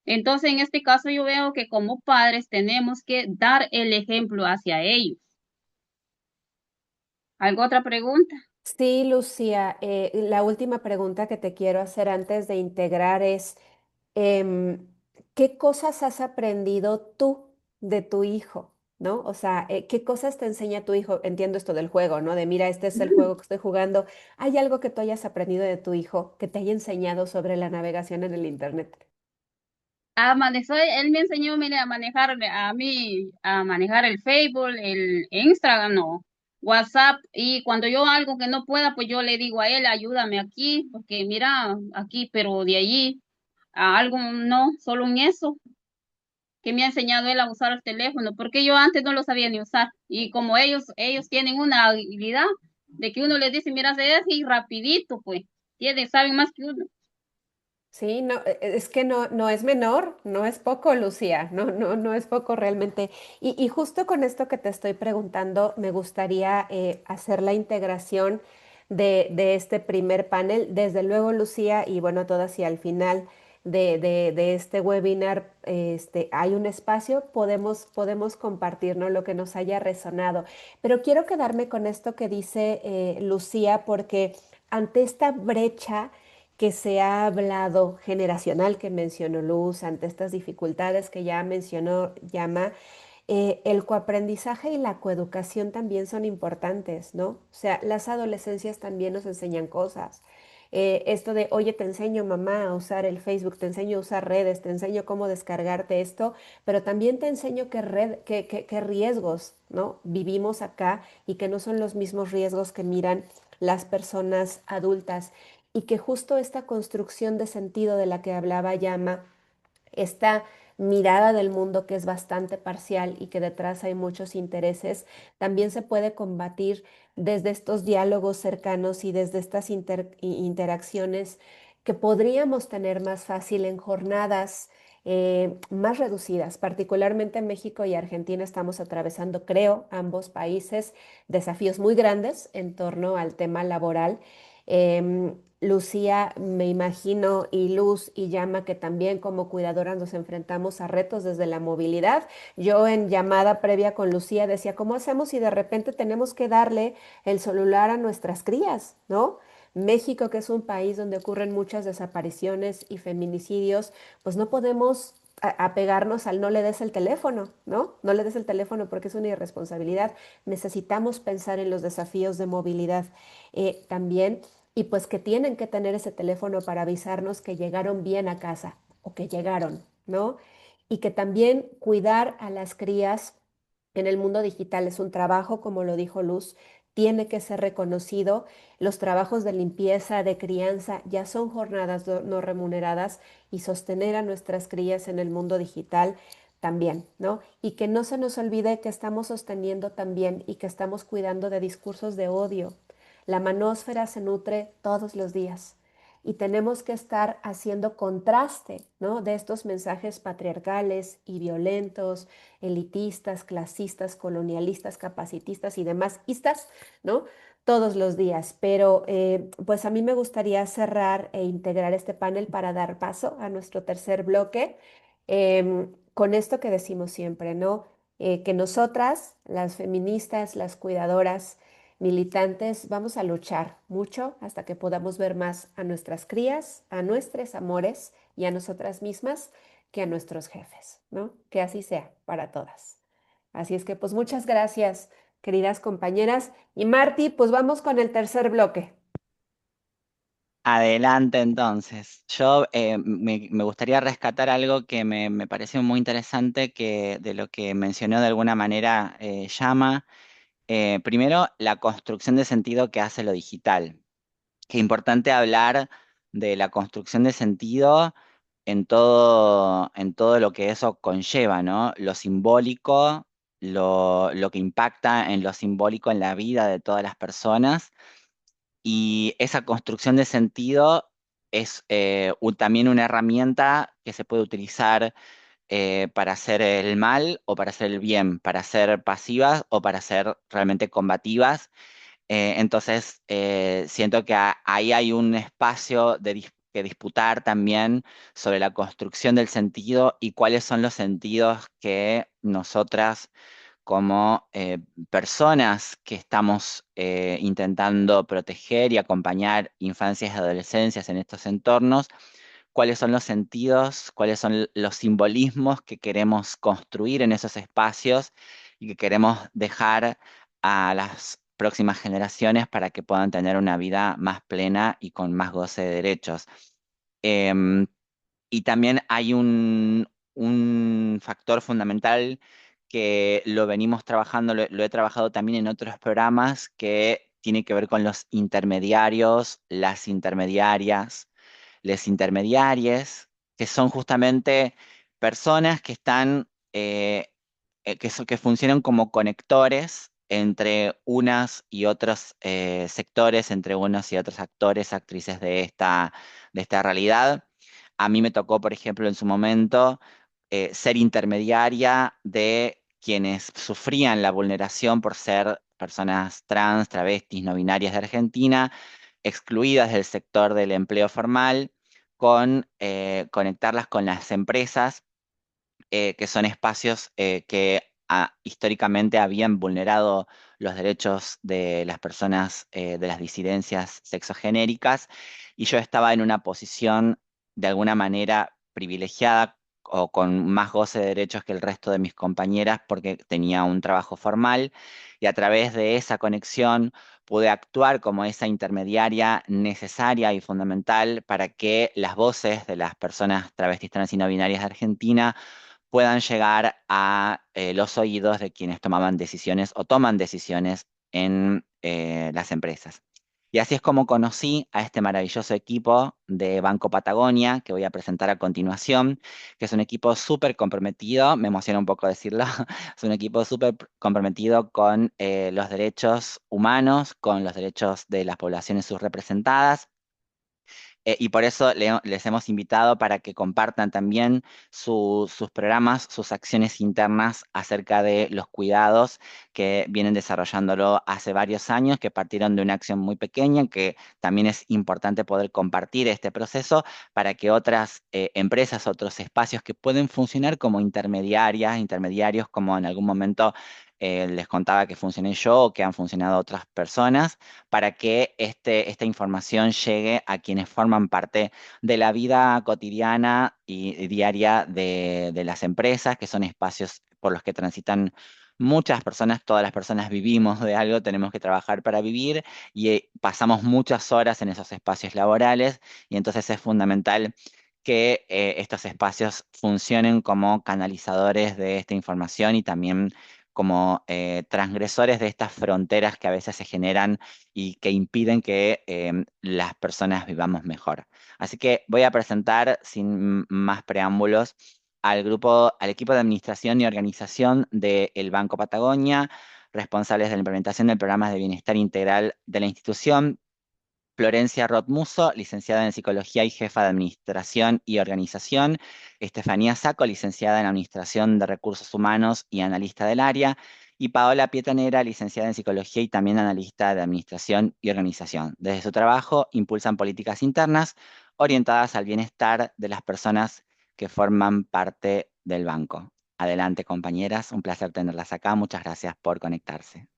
Entonces, en este caso yo veo que como padres tenemos que dar el ejemplo hacia ellos. ¿Alguna otra pregunta? Sí, Lucía, la última pregunta que te quiero hacer antes de integrar es, em, ¿qué cosas has aprendido tú de tu hijo? ¿No? O sea, ¿qué cosas te enseña tu hijo? Entiendo esto del juego, ¿no? De mira, este es el juego que estoy jugando. ¿Hay algo que tú hayas aprendido de tu hijo que te haya enseñado sobre la navegación en el internet? Él me enseñó, mire, a mí, a manejar el Facebook, el Instagram, no, WhatsApp, y cuando yo algo que no pueda, pues yo le digo a él, ayúdame aquí, porque mira, aquí, pero de allí a algo no, solo en eso, que me ha enseñado él a usar el teléfono, porque yo antes no lo sabía ni usar. Y como ellos tienen una habilidad de que uno les dice, mira, se es y rapidito, pues, saben más que uno. Sí, no, es que no, no es menor, no es poco, Lucía, no, no, no es poco realmente. Y justo con esto que te estoy preguntando, me gustaría hacer la integración de este primer panel. Desde luego, Lucía, y bueno, todo hacia el final de este webinar, hay un espacio, podemos compartirnos lo que nos haya resonado. Pero quiero quedarme con esto que dice Lucía, porque ante esta brecha que se ha hablado generacional que mencionó Luz, ante estas dificultades que ya mencionó Llama, el coaprendizaje y la coeducación también son importantes, ¿no? O sea, las adolescencias también nos enseñan cosas. Esto de, oye, te enseño mamá a usar el Facebook, te enseño a usar redes, te enseño cómo descargarte esto, pero también te enseño qué riesgos, ¿no? Vivimos acá y que no son los mismos riesgos que miran las personas adultas y que justo esta construcción de sentido de la que hablaba Llama, esta mirada del mundo que es bastante parcial y que detrás hay muchos intereses, también se puede combatir desde estos diálogos cercanos y desde estas interacciones que podríamos tener más fácil en jornadas más reducidas. Particularmente en México y Argentina estamos atravesando, creo, ambos países desafíos muy grandes en torno al tema laboral. Lucía, me imagino, y Luz y Llama, que también como cuidadoras nos enfrentamos a retos desde la movilidad. Yo en llamada previa con Lucía decía, ¿cómo hacemos si de repente tenemos que darle el celular a nuestras crías, ¿no? México, que es un país donde ocurren muchas desapariciones y feminicidios, pues no podemos apegarnos al no le des el teléfono, ¿no? No le des el teléfono porque es una irresponsabilidad. Necesitamos pensar en los desafíos de movilidad también y pues que tienen que tener ese teléfono para avisarnos que llegaron bien a casa o que llegaron, ¿no? Y que también cuidar a las crías en el mundo digital es un trabajo, como lo dijo Luz, tiene que ser reconocido. Los trabajos de limpieza, de crianza, ya son jornadas no remuneradas y sostener a nuestras crías en el mundo digital también, ¿no? Y que no se nos olvide que estamos sosteniendo también y que estamos cuidando de discursos de odio. La manósfera se nutre todos los días y tenemos que estar haciendo contraste, ¿no? De estos mensajes patriarcales y violentos, elitistas, clasistas, colonialistas, capacitistas y demás istas, ¿no? Todos los días. Pero pues a mí me gustaría cerrar e integrar este panel para dar paso a nuestro tercer bloque con esto que decimos siempre, ¿no? Que nosotras, las feministas, las cuidadoras, militantes, vamos a luchar mucho hasta que podamos ver más a nuestras crías, a nuestros amores y a nosotras mismas que a nuestros jefes, ¿no? Que así sea para todas. Así es que pues muchas gracias, queridas compañeras. Y Marty, pues vamos con el tercer bloque. Adelante entonces. Yo me gustaría rescatar algo que me pareció muy interesante que de lo que mencionó de alguna manera Llama. Primero, la construcción de sentido que hace lo digital. Qué importante hablar de la construcción de sentido en todo lo que eso conlleva, ¿no? Lo simbólico, lo que impacta en lo simbólico en la vida de todas las personas. Y esa construcción de sentido es también una herramienta que se puede utilizar para hacer el mal o para hacer el bien, para ser pasivas o para ser realmente combativas. Entonces, siento que ahí hay un espacio que disputar también sobre la construcción del sentido y cuáles son los sentidos que nosotras como personas que estamos intentando proteger y acompañar infancias y adolescencias en estos entornos, cuáles son los sentidos, cuáles son los simbolismos que queremos construir en esos espacios y que queremos dejar a las próximas generaciones para que puedan tener una vida más plena y con más goce de derechos. Em, y también hay un factor fundamental que lo venimos trabajando, lo he trabajado también en otros programas, que tiene que ver con los intermediarios, las intermediarias, les intermediaries, que son justamente personas que están, que funcionan como conectores entre unas y otros sectores, entre unos y otros actores, actrices de esta realidad. A mí me tocó, por ejemplo, en su momento, ser intermediaria de quienes sufrían la vulneración por ser personas trans, travestis, no binarias de Argentina, excluidas del sector del empleo formal, con conectarlas con las empresas, que son espacios que históricamente habían vulnerado los derechos de las personas de las disidencias sexogenéricas, y yo estaba en una posición de alguna manera privilegiada o con más goce de derechos que el resto de mis compañeras porque tenía un trabajo formal, y a través de esa conexión pude actuar como esa intermediaria necesaria y fundamental para que las voces de las personas travestis, trans y no binarias de Argentina puedan llegar a los oídos de quienes tomaban decisiones o toman decisiones en las empresas. Y así es como conocí a este maravilloso equipo de Banco Patagonia, que voy a presentar a continuación, que es un equipo súper comprometido, me emociona un poco decirlo, es un equipo súper comprometido con los derechos humanos, con los derechos de las poblaciones subrepresentadas, y por eso les hemos invitado para que compartan también sus programas, sus acciones internas acerca de los cuidados que vienen desarrollándolo hace varios años, que partieron de una acción muy pequeña, que también es importante poder compartir este proceso para que otras empresas, otros espacios que pueden funcionar como intermediarias, intermediarios, como en algún momento les contaba que funcioné yo o que han funcionado otras personas, para que esta información llegue a quienes forman parte de la vida cotidiana y diaria de las empresas, que son espacios por los que transitan muchas personas. Todas las personas vivimos de algo, tenemos que trabajar para vivir y pasamos muchas horas en esos espacios laborales, y entonces es fundamental que estos espacios funcionen como canalizadores de esta información y también como transgresores de estas fronteras que a veces se generan y que impiden que las personas vivamos mejor. Así que voy a presentar, sin más preámbulos, al equipo de administración y organización del Banco Patagonia, responsables de la implementación del programa de bienestar integral de la institución. Florencia Rotmuso, licenciada en Psicología y jefa de Administración y Organización. Estefanía Saco, licenciada en Administración de Recursos Humanos y analista del área. Y Paola Pietanera, licenciada en Psicología y también analista de Administración y Organización. Desde su trabajo impulsan políticas internas orientadas al bienestar de las personas que forman parte del banco. Adelante, compañeras, un placer tenerlas acá. Muchas gracias por conectarse.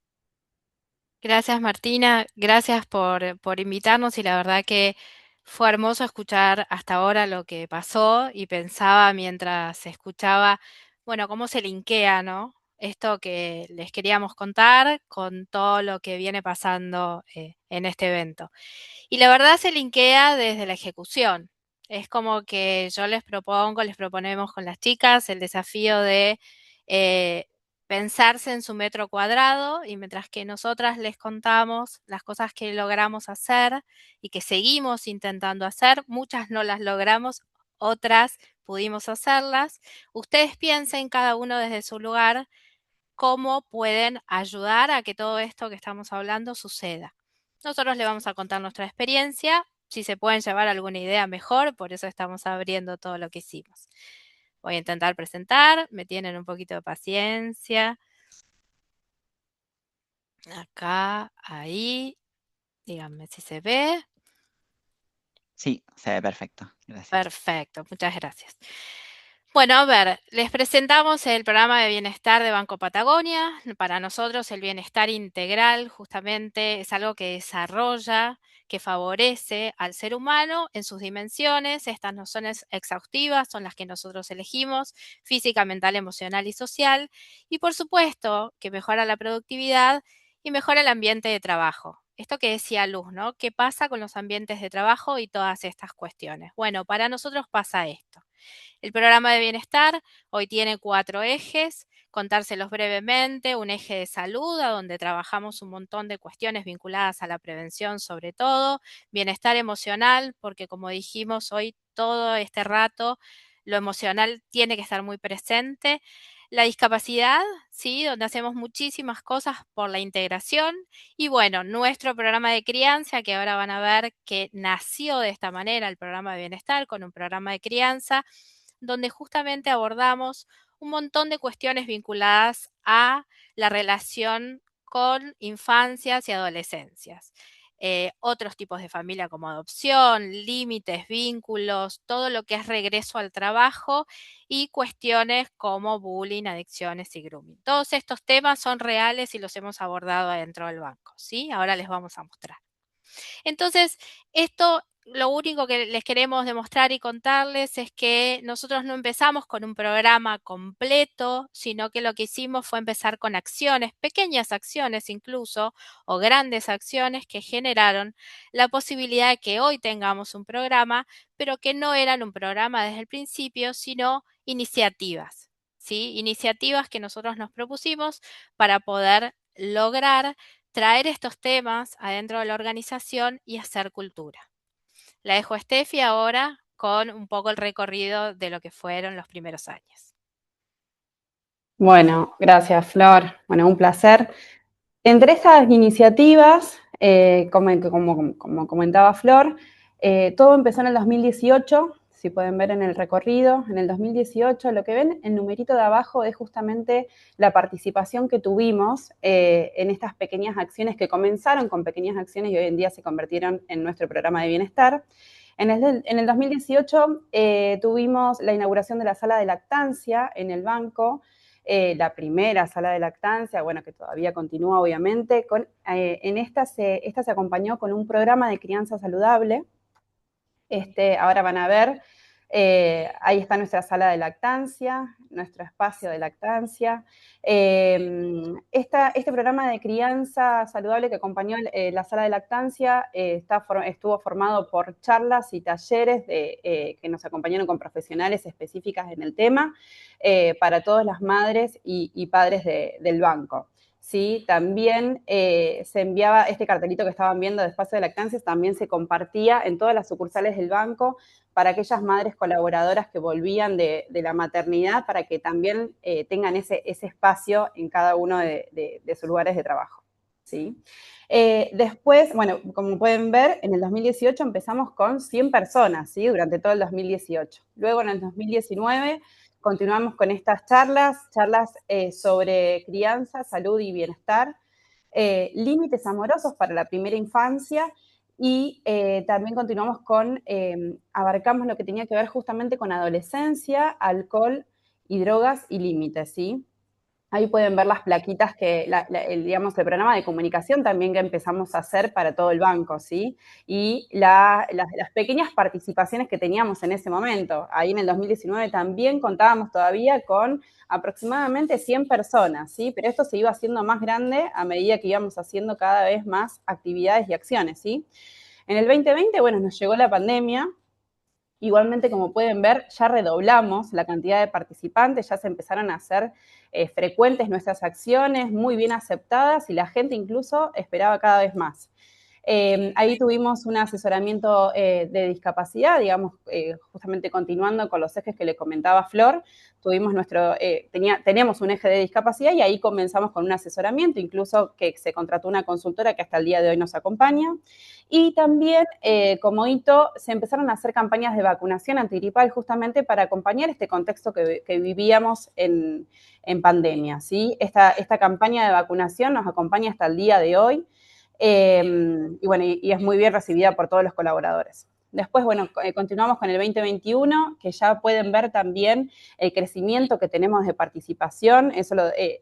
Gracias Martina, gracias por invitarnos y la verdad que fue hermoso escuchar hasta ahora lo que pasó y pensaba mientras escuchaba, bueno, cómo se linkea, ¿no? Esto que les queríamos contar con todo lo que viene pasando en este evento. Y la verdad se linkea desde la ejecución. Es como que yo les proponemos con las chicas el desafío de eh, pensarse en su metro cuadrado y mientras que nosotras les contamos las cosas que logramos hacer y que seguimos intentando hacer, muchas no las logramos, otras pudimos hacerlas, ustedes piensen cada uno desde su lugar cómo pueden ayudar a que todo esto que estamos hablando suceda. Nosotros le vamos a contar nuestra experiencia, si se pueden llevar alguna idea mejor, por eso estamos abriendo todo lo que hicimos. Voy a intentar presentar, me tienen un poquito de paciencia. Acá, ahí, díganme si se ve. Sí, se ve perfecto. Gracias. Perfecto, muchas gracias. Bueno, a ver, les presentamos el programa de bienestar de Banco Patagonia. Para nosotros el bienestar integral justamente es algo que desarrolla, que favorece al ser humano en sus dimensiones. Estas no son exhaustivas, son las que nosotros elegimos, física, mental, emocional y social. Y por supuesto que mejora la productividad y mejora el ambiente de trabajo. Esto que decía Luz, ¿no? ¿Qué pasa con los ambientes de trabajo y todas estas cuestiones? Bueno, para nosotros pasa esto. El programa de bienestar hoy tiene 4 ejes, contárselos brevemente, un eje de salud, a donde trabajamos un montón de cuestiones vinculadas a la prevención sobre todo, bienestar emocional, porque como dijimos hoy todo este rato, lo emocional tiene que estar muy presente. La discapacidad, ¿sí? Donde hacemos muchísimas cosas por la integración. Y bueno, nuestro programa de crianza, que ahora van a ver que nació de esta manera, el programa de bienestar, con un programa de crianza, donde justamente abordamos un montón de cuestiones vinculadas a la relación con infancias y adolescencias. Otros tipos de familia como adopción, límites, vínculos, todo lo que es regreso al trabajo y cuestiones como bullying, adicciones y grooming. Todos estos temas son reales y los hemos abordado adentro del banco, ¿sí? Ahora les vamos a mostrar. Entonces, esto lo único que les queremos demostrar y contarles es que nosotros no empezamos con un programa completo, sino que lo que hicimos fue empezar con acciones, pequeñas acciones incluso, o grandes acciones que generaron la posibilidad de que hoy tengamos un programa, pero que no eran un programa desde el principio, sino iniciativas, ¿sí? Iniciativas que nosotros nos propusimos para poder lograr traer estos temas adentro de la organización y hacer cultura. La dejo a Steffi ahora con un poco el recorrido de lo que fueron los primeros años. Bueno, gracias Flor. Bueno, un placer. Entre estas iniciativas, como comentaba Flor, todo empezó en el 2018, si pueden ver en el recorrido, en el 2018 lo que ven, el numerito de abajo es justamente la participación que tuvimos en estas pequeñas acciones que comenzaron con pequeñas acciones y hoy en día se convirtieron en nuestro programa de bienestar. En el 2018 tuvimos la inauguración de la sala de lactancia en el banco, la primera sala de lactancia, bueno, que todavía continúa obviamente. En esta se acompañó con un programa de crianza saludable. Ahora van a ver, ahí está nuestra sala de lactancia, nuestro espacio de lactancia. Este programa de crianza saludable que acompañó la sala de lactancia estuvo formado por charlas y talleres que nos acompañaron con profesionales específicas en el tema para todas las madres y padres del banco. ¿Sí? También se enviaba este cartelito que estaban viendo de espacio de lactancias, también se compartía en todas las sucursales del banco para aquellas madres colaboradoras que volvían de la maternidad, para que también tengan ese espacio en cada uno de sus lugares de trabajo. ¿Sí? Después, bueno, como pueden ver, en el 2018 empezamos con 100 personas, ¿sí? Durante todo el 2018. Luego en el 2019 continuamos con estas charlas sobre crianza, salud y bienestar, límites amorosos para la primera infancia, y también continuamos abarcamos lo que tenía que ver justamente con adolescencia, alcohol y drogas y límites, ¿sí? Ahí pueden ver las plaquitas digamos, el programa de comunicación también que empezamos a hacer para todo el banco, ¿sí? Y las pequeñas participaciones que teníamos en ese momento. Ahí en el 2019 también contábamos todavía con aproximadamente 100 personas, ¿sí? Pero esto se iba haciendo más grande a medida que íbamos haciendo cada vez más actividades y acciones, ¿sí? En el 2020, bueno, nos llegó la pandemia. Igualmente, como pueden ver, ya redoblamos la cantidad de participantes, ya se empezaron a hacer frecuentes nuestras acciones, muy bien aceptadas, y la gente incluso esperaba cada vez más. Ahí tuvimos un asesoramiento de discapacidad, digamos, justamente continuando con los ejes que le comentaba Flor. Tenemos un eje de discapacidad y ahí comenzamos con un asesoramiento, incluso que se contrató una consultora que hasta el día de hoy nos acompaña. Y también, como hito, se empezaron a hacer campañas de vacunación antigripal justamente para acompañar este contexto que vivíamos en pandemia, ¿sí? Esta campaña de vacunación nos acompaña hasta el día de hoy. Y bueno, y es muy bien recibida por todos los colaboradores. Después, bueno, continuamos con el 2021, que ya pueden ver también el crecimiento que tenemos de participación.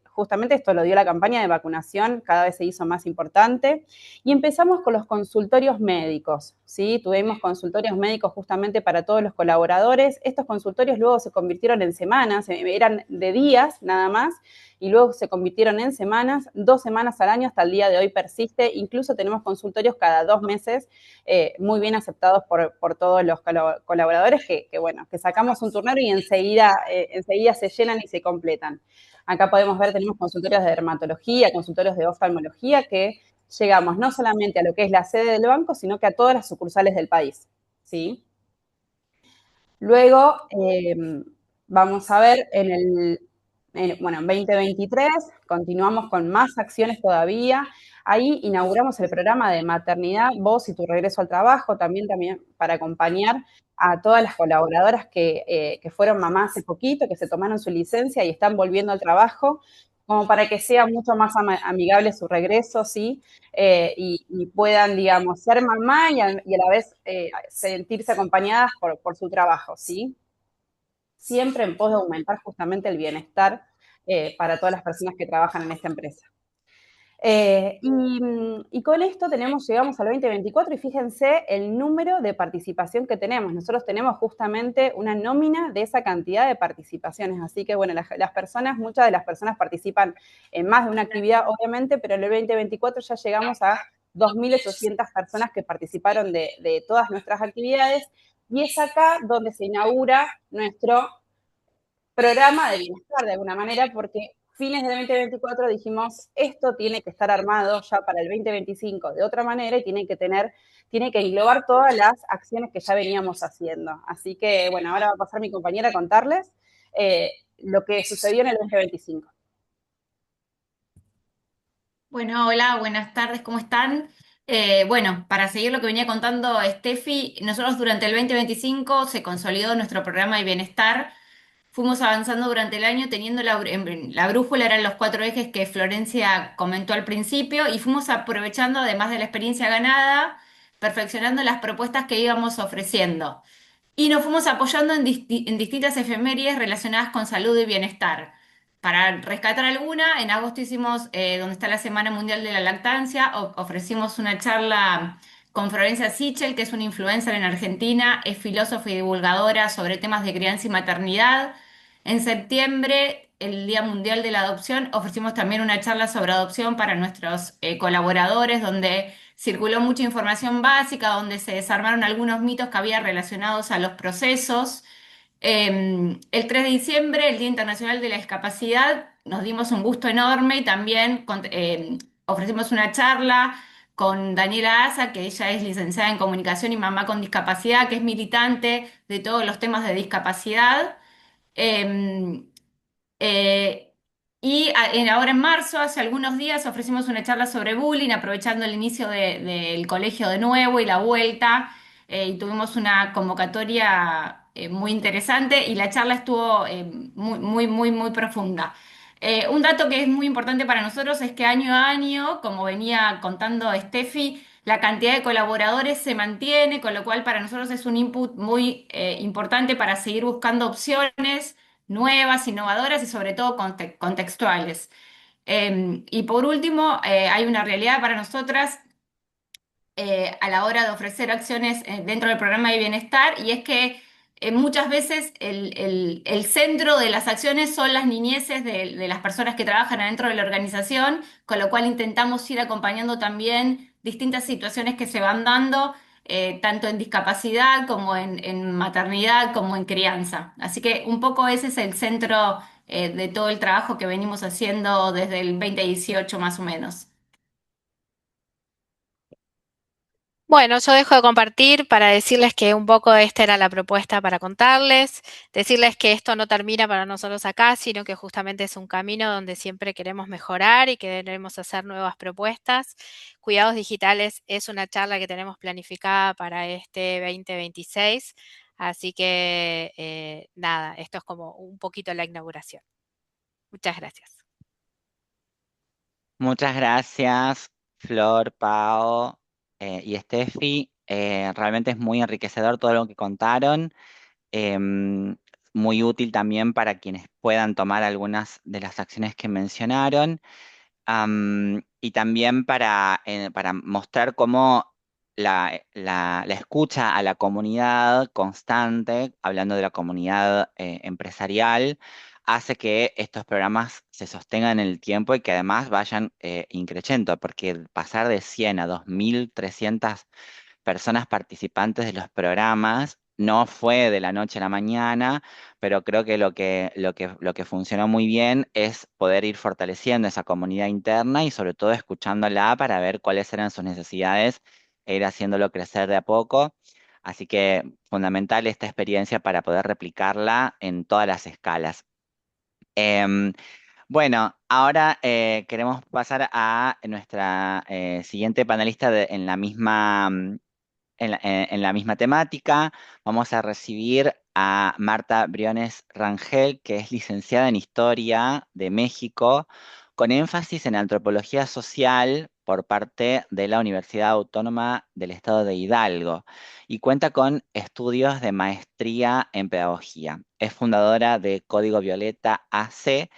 Justamente esto lo dio la campaña de vacunación, cada vez se hizo más importante. Y empezamos con los consultorios médicos, ¿sí? Tuvimos consultorios médicos justamente para todos los colaboradores. Estos consultorios luego se convirtieron en semanas, eran de días nada más, y luego se convirtieron en semanas, 2 semanas al año, hasta el día de hoy persiste. Incluso tenemos consultorios cada 2 meses, muy bien aceptados por todos los colaboradores, que sacamos un turnero y enseguida se llenan y se completan. Acá podemos ver, tenemos consultorios de dermatología, consultorios de oftalmología, que llegamos no solamente a lo que es la sede del banco, sino que a todas las sucursales del país, ¿sí? Luego, vamos a ver en 2023 continuamos con más acciones todavía. Ahí inauguramos el programa de maternidad, Vos y tu regreso al trabajo, también para acompañar a todas las colaboradoras que fueron mamás hace poquito, que se tomaron su licencia y están volviendo al trabajo, como para que sea mucho más amigable su regreso, ¿sí? Y puedan, digamos, ser mamá y a la vez sentirse acompañadas por su trabajo, ¿sí? Siempre en pos de aumentar justamente el bienestar para todas las personas que trabajan en esta empresa. Y con esto llegamos al 2024 y fíjense el número de participación que tenemos. Nosotros tenemos justamente una nómina de esa cantidad de participaciones, así que bueno, muchas de las personas participan en más de una actividad, obviamente, pero en el 2024 ya llegamos a 2.800 personas que participaron de todas nuestras actividades, y es acá donde se inaugura nuestro programa de bienestar, de alguna manera, porque fines del 2024 dijimos, esto tiene que estar armado ya para el 2025 de otra manera, y tiene que englobar todas las acciones que ya veníamos haciendo. Así que, bueno, ahora va a pasar mi compañera a contarles lo que sucedió en el 2025. Bueno, hola, buenas tardes, ¿cómo están? Bueno, para seguir lo que venía contando Steffi, nosotros durante el 2025 se consolidó nuestro programa de bienestar. Fuimos avanzando durante el año teniendo la brújula, eran los 4 ejes que Florencia comentó al principio, y fuimos aprovechando, además de la experiencia ganada, perfeccionando las propuestas que íbamos ofreciendo. Y nos fuimos apoyando en distintas efemérides relacionadas con salud y bienestar. para rescatar alguna, en agosto hicimos, donde está la Semana Mundial de la Lactancia, ofrecimos una charla con Florencia Sichel, que es una influencer en Argentina, es filósofa y divulgadora sobre temas de crianza y maternidad. En septiembre, el Día Mundial de la Adopción, ofrecimos también una charla sobre adopción para nuestros colaboradores, donde circuló mucha información básica, donde se desarmaron algunos mitos que había relacionados a los procesos. El 3 de diciembre, el Día Internacional de la Discapacidad, nos dimos un gusto enorme y también ofrecimos una charla con Daniela Asa, que ella es licenciada en comunicación y mamá con discapacidad, que es militante de todos los temas de discapacidad. Em, eh, ahora en marzo, hace algunos días, ofrecimos una charla sobre bullying, aprovechando el inicio del colegio de nuevo y la vuelta, y tuvimos una convocatoria muy interesante y la charla estuvo muy, muy, muy, muy profunda. Un dato que es muy importante para nosotros es que año a año, como venía contando Steffi, la cantidad de colaboradores se mantiene, con lo cual para nosotros es un input muy importante para seguir buscando opciones nuevas, innovadoras y sobre todo contextuales. Y por último, hay una realidad para nosotras a la hora de ofrecer acciones dentro del programa de bienestar y es que muchas veces el centro de las acciones son las niñeces de las personas que trabajan dentro de la organización, con lo cual intentamos ir acompañando también distintas situaciones que se van dando tanto en discapacidad como en maternidad, como en crianza. Así que un poco ese es el centro de todo el trabajo que venimos haciendo desde el 2018 más o menos. Bueno, yo dejo de compartir para decirles que un poco esta era la propuesta para contarles, decirles que esto no termina para nosotros acá, sino que justamente es un camino donde siempre queremos mejorar y que queremos hacer nuevas propuestas. Cuidados digitales es una charla que tenemos planificada para este 2026, así que nada, esto es como un poquito la inauguración. Muchas gracias. Muchas gracias, Flor, Pao y Steffi. Realmente es muy enriquecedor todo lo que contaron. em, Muy útil también para quienes puedan tomar algunas de las acciones que mencionaron. Y también para mostrar cómo la escucha a la comunidad constante, hablando de la comunidad empresarial, hace que estos programas se sostengan en el tiempo y que además vayan increciendo, porque pasar de 100 a 2.300 personas participantes de los programas no fue de la noche a la mañana, pero creo que lo que funcionó muy bien es poder ir fortaleciendo esa comunidad interna y sobre todo escuchándola para ver cuáles eran sus necesidades e ir haciéndolo crecer de a poco. Así que fundamental esta experiencia para poder replicarla en todas las escalas. Em, bueno, ahora queremos pasar a nuestra siguiente panelista en la misma en la misma temática. Vamos a recibir a Marta Briones Rangel, que es licenciada en Historia de México, con énfasis en antropología social por parte de la Universidad Autónoma del Estado de Hidalgo y cuenta con estudios de maestría en pedagogía. Es fundadora de Código Violeta AC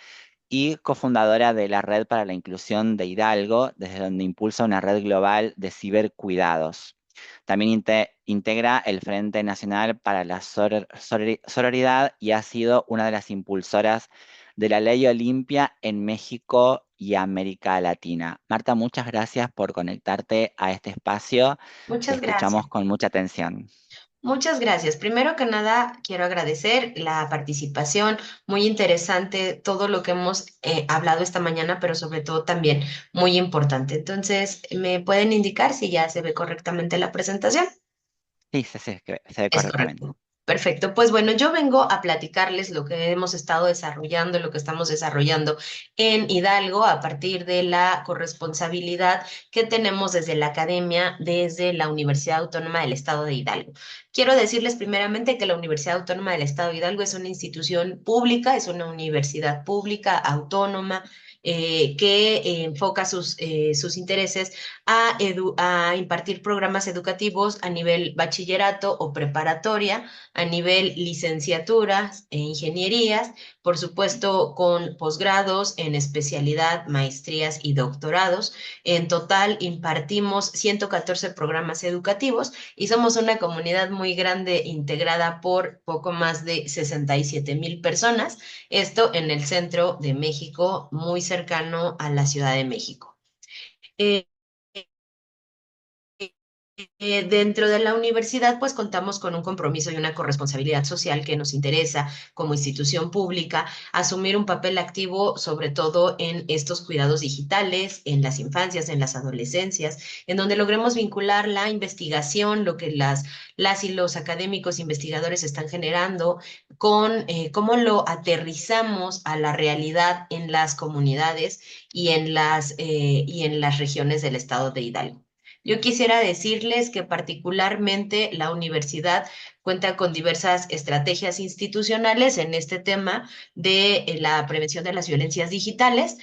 y cofundadora de la Red para la Inclusión de Hidalgo, desde donde impulsa una red global de cibercuidados. También integra el Frente Nacional para la Sororidad y ha sido una de las impulsoras de la Ley Olimpia en México y América Latina. Marta, muchas gracias por conectarte a este espacio. Te Muchas gracias. escuchamos con mucha atención. Muchas gracias. Primero que nada, quiero agradecer la participación, muy interesante todo lo que hemos hablado esta mañana, pero sobre todo también muy importante. Entonces, ¿me pueden indicar si ya se ve correctamente la presentación? Sí, se ve Es correctamente. correcto. Perfecto. Pues bueno, yo vengo a platicarles lo que hemos estado desarrollando, lo que estamos desarrollando en Hidalgo a partir de la corresponsabilidad que tenemos desde la academia, desde la Universidad Autónoma del Estado de Hidalgo. Quiero decirles primeramente que la Universidad Autónoma del Estado de Hidalgo es una institución pública, es una universidad pública, autónoma, que enfoca sus intereses a impartir programas educativos a nivel bachillerato o preparatoria, a nivel licenciaturas e ingenierías, por supuesto con posgrados en especialidad, maestrías y doctorados. En total impartimos 114 programas educativos y somos una comunidad muy grande integrada por poco más de 67,000 personas, esto en el centro de México, muy cercano a la Ciudad de México. Dentro de la universidad, pues contamos con un compromiso y una corresponsabilidad social que nos interesa como institución pública asumir un papel activo, sobre todo en estos cuidados digitales, en las infancias, en las adolescencias, en donde logremos vincular la investigación, lo que las y los académicos investigadores están generando, con cómo lo aterrizamos a la realidad en las comunidades y en las regiones del estado de Hidalgo. Yo quisiera decirles que particularmente la universidad cuenta con diversas estrategias institucionales en este tema de la prevención de las violencias digitales,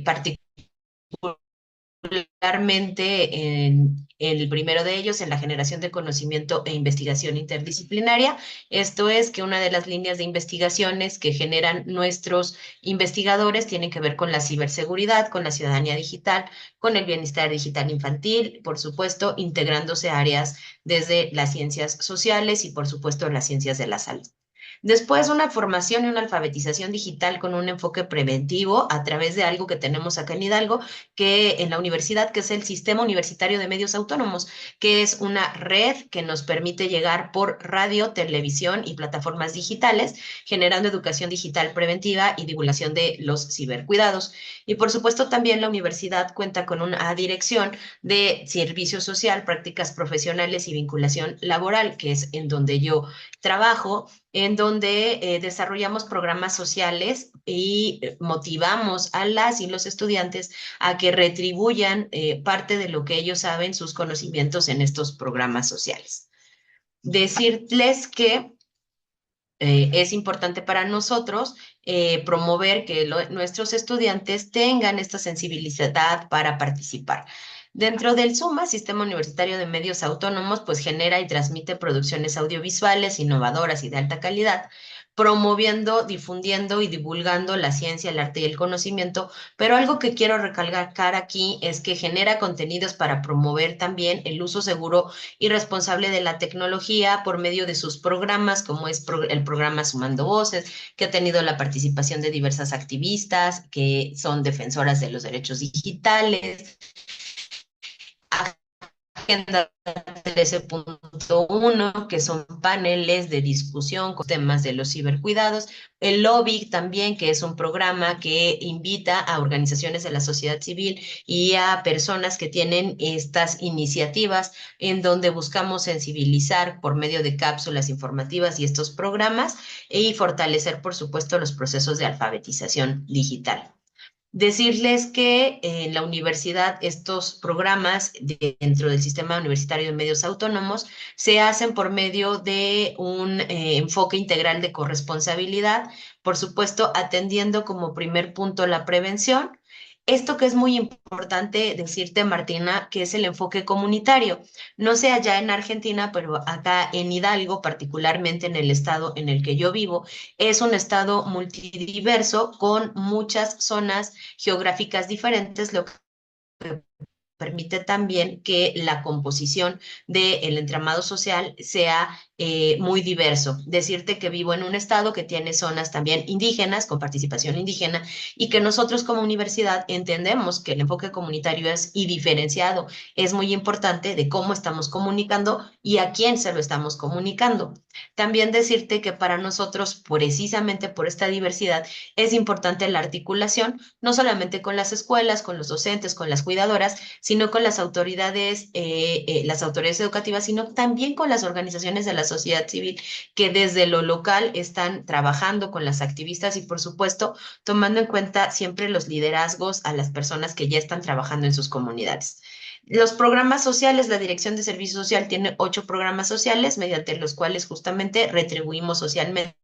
particularmente en el primero de ellos, en la generación de conocimiento e investigación interdisciplinaria. Esto es que una de las líneas de investigaciones que generan nuestros investigadores tienen que ver con la ciberseguridad, con la ciudadanía digital, con el bienestar digital infantil, por supuesto, integrándose áreas desde las ciencias sociales y, por supuesto, las ciencias de la salud. Después, una formación y una alfabetización digital con un enfoque preventivo a través de algo que tenemos acá en Hidalgo, que en la universidad, que es el Sistema Universitario de Medios Autónomos, que es una red que nos permite llegar por radio, televisión y plataformas digitales, generando educación digital preventiva y divulgación de los cibercuidados. Y por supuesto, también la universidad cuenta con una dirección de servicio social, prácticas profesionales y vinculación laboral, que es en donde yo trabajo, en donde desarrollamos programas sociales y motivamos a las y los estudiantes a que retribuyan parte de lo que ellos saben, sus conocimientos en estos programas sociales. Decirles que es importante para nosotros promover que nuestros estudiantes tengan esta sensibilidad para participar. Dentro del SUMA, Sistema Universitario de Medios Autónomos, pues genera y transmite producciones audiovisuales innovadoras y de alta calidad, promoviendo, difundiendo y divulgando la ciencia, el arte y el conocimiento, pero algo que quiero recalcar aquí es que genera contenidos para promover también el uso seguro y responsable de la tecnología por medio de sus programas, como es el programa Sumando Voces, que ha tenido la participación de diversas activistas que son defensoras de los derechos digitales, Agenda 13.1, que son paneles de discusión con temas de los cibercuidados. El Lobby también, que es un programa que invita a organizaciones de la sociedad civil y a personas que tienen estas iniciativas en donde buscamos sensibilizar por medio de cápsulas informativas y estos programas y fortalecer, por supuesto, los procesos de alfabetización digital. Decirles que en la universidad estos programas dentro del Sistema Universitario de Medios Autónomos se hacen por medio de un enfoque integral de corresponsabilidad, por supuesto atendiendo como primer punto la prevención. Esto que es muy importante decirte, Martina, que es el enfoque comunitario. No sé allá en Argentina, pero acá en Hidalgo, particularmente en el estado en el que yo vivo, es un estado multidiverso con muchas zonas geográficas diferentes, lo que permite también que la composición del entramado social sea muy diverso. Decirte que vivo en un estado que tiene zonas también indígenas, con participación indígena, y que nosotros como universidad entendemos que el enfoque comunitario es y diferenciado, es muy importante de cómo estamos comunicando y a quién se lo estamos comunicando. También decirte que para nosotros, precisamente por esta diversidad, es importante la articulación, no solamente con las escuelas, con los docentes, con las cuidadoras, sino con las autoridades educativas, sino también con las organizaciones de la sociedad civil que desde lo local están trabajando con las activistas y, por supuesto, tomando en cuenta siempre los liderazgos a las personas que ya están trabajando en sus comunidades. Los programas sociales, la Dirección de Servicio Social tiene 8 programas sociales mediante los cuales justamente retribuimos socialmente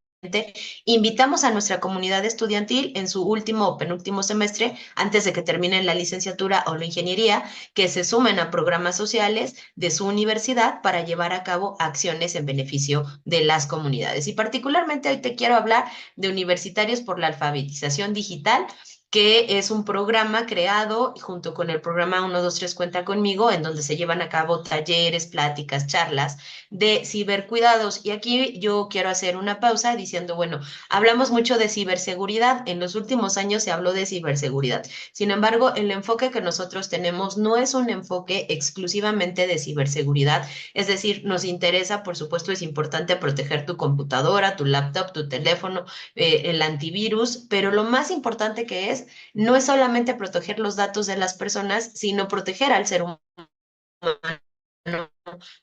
invitamos a nuestra comunidad estudiantil en su último o penúltimo semestre, antes de que terminen la licenciatura o la ingeniería, que se sumen a programas sociales de su universidad para llevar a cabo acciones en beneficio de las comunidades. Y particularmente hoy te quiero hablar de Universitarios por la Alfabetización Digital, que es un programa creado junto con el programa 123 Cuenta Conmigo, en donde se llevan a cabo talleres, pláticas, charlas de cibercuidados. Y aquí yo quiero hacer una pausa diciendo, bueno, hablamos mucho de ciberseguridad, en los últimos años se habló de ciberseguridad. Sin embargo, el enfoque que nosotros tenemos no es un enfoque exclusivamente de ciberseguridad, es decir, nos interesa, por supuesto, es importante proteger tu computadora, tu laptop, tu teléfono, el antivirus, pero lo más importante que es, no es solamente proteger los datos de las personas, sino proteger al ser humano,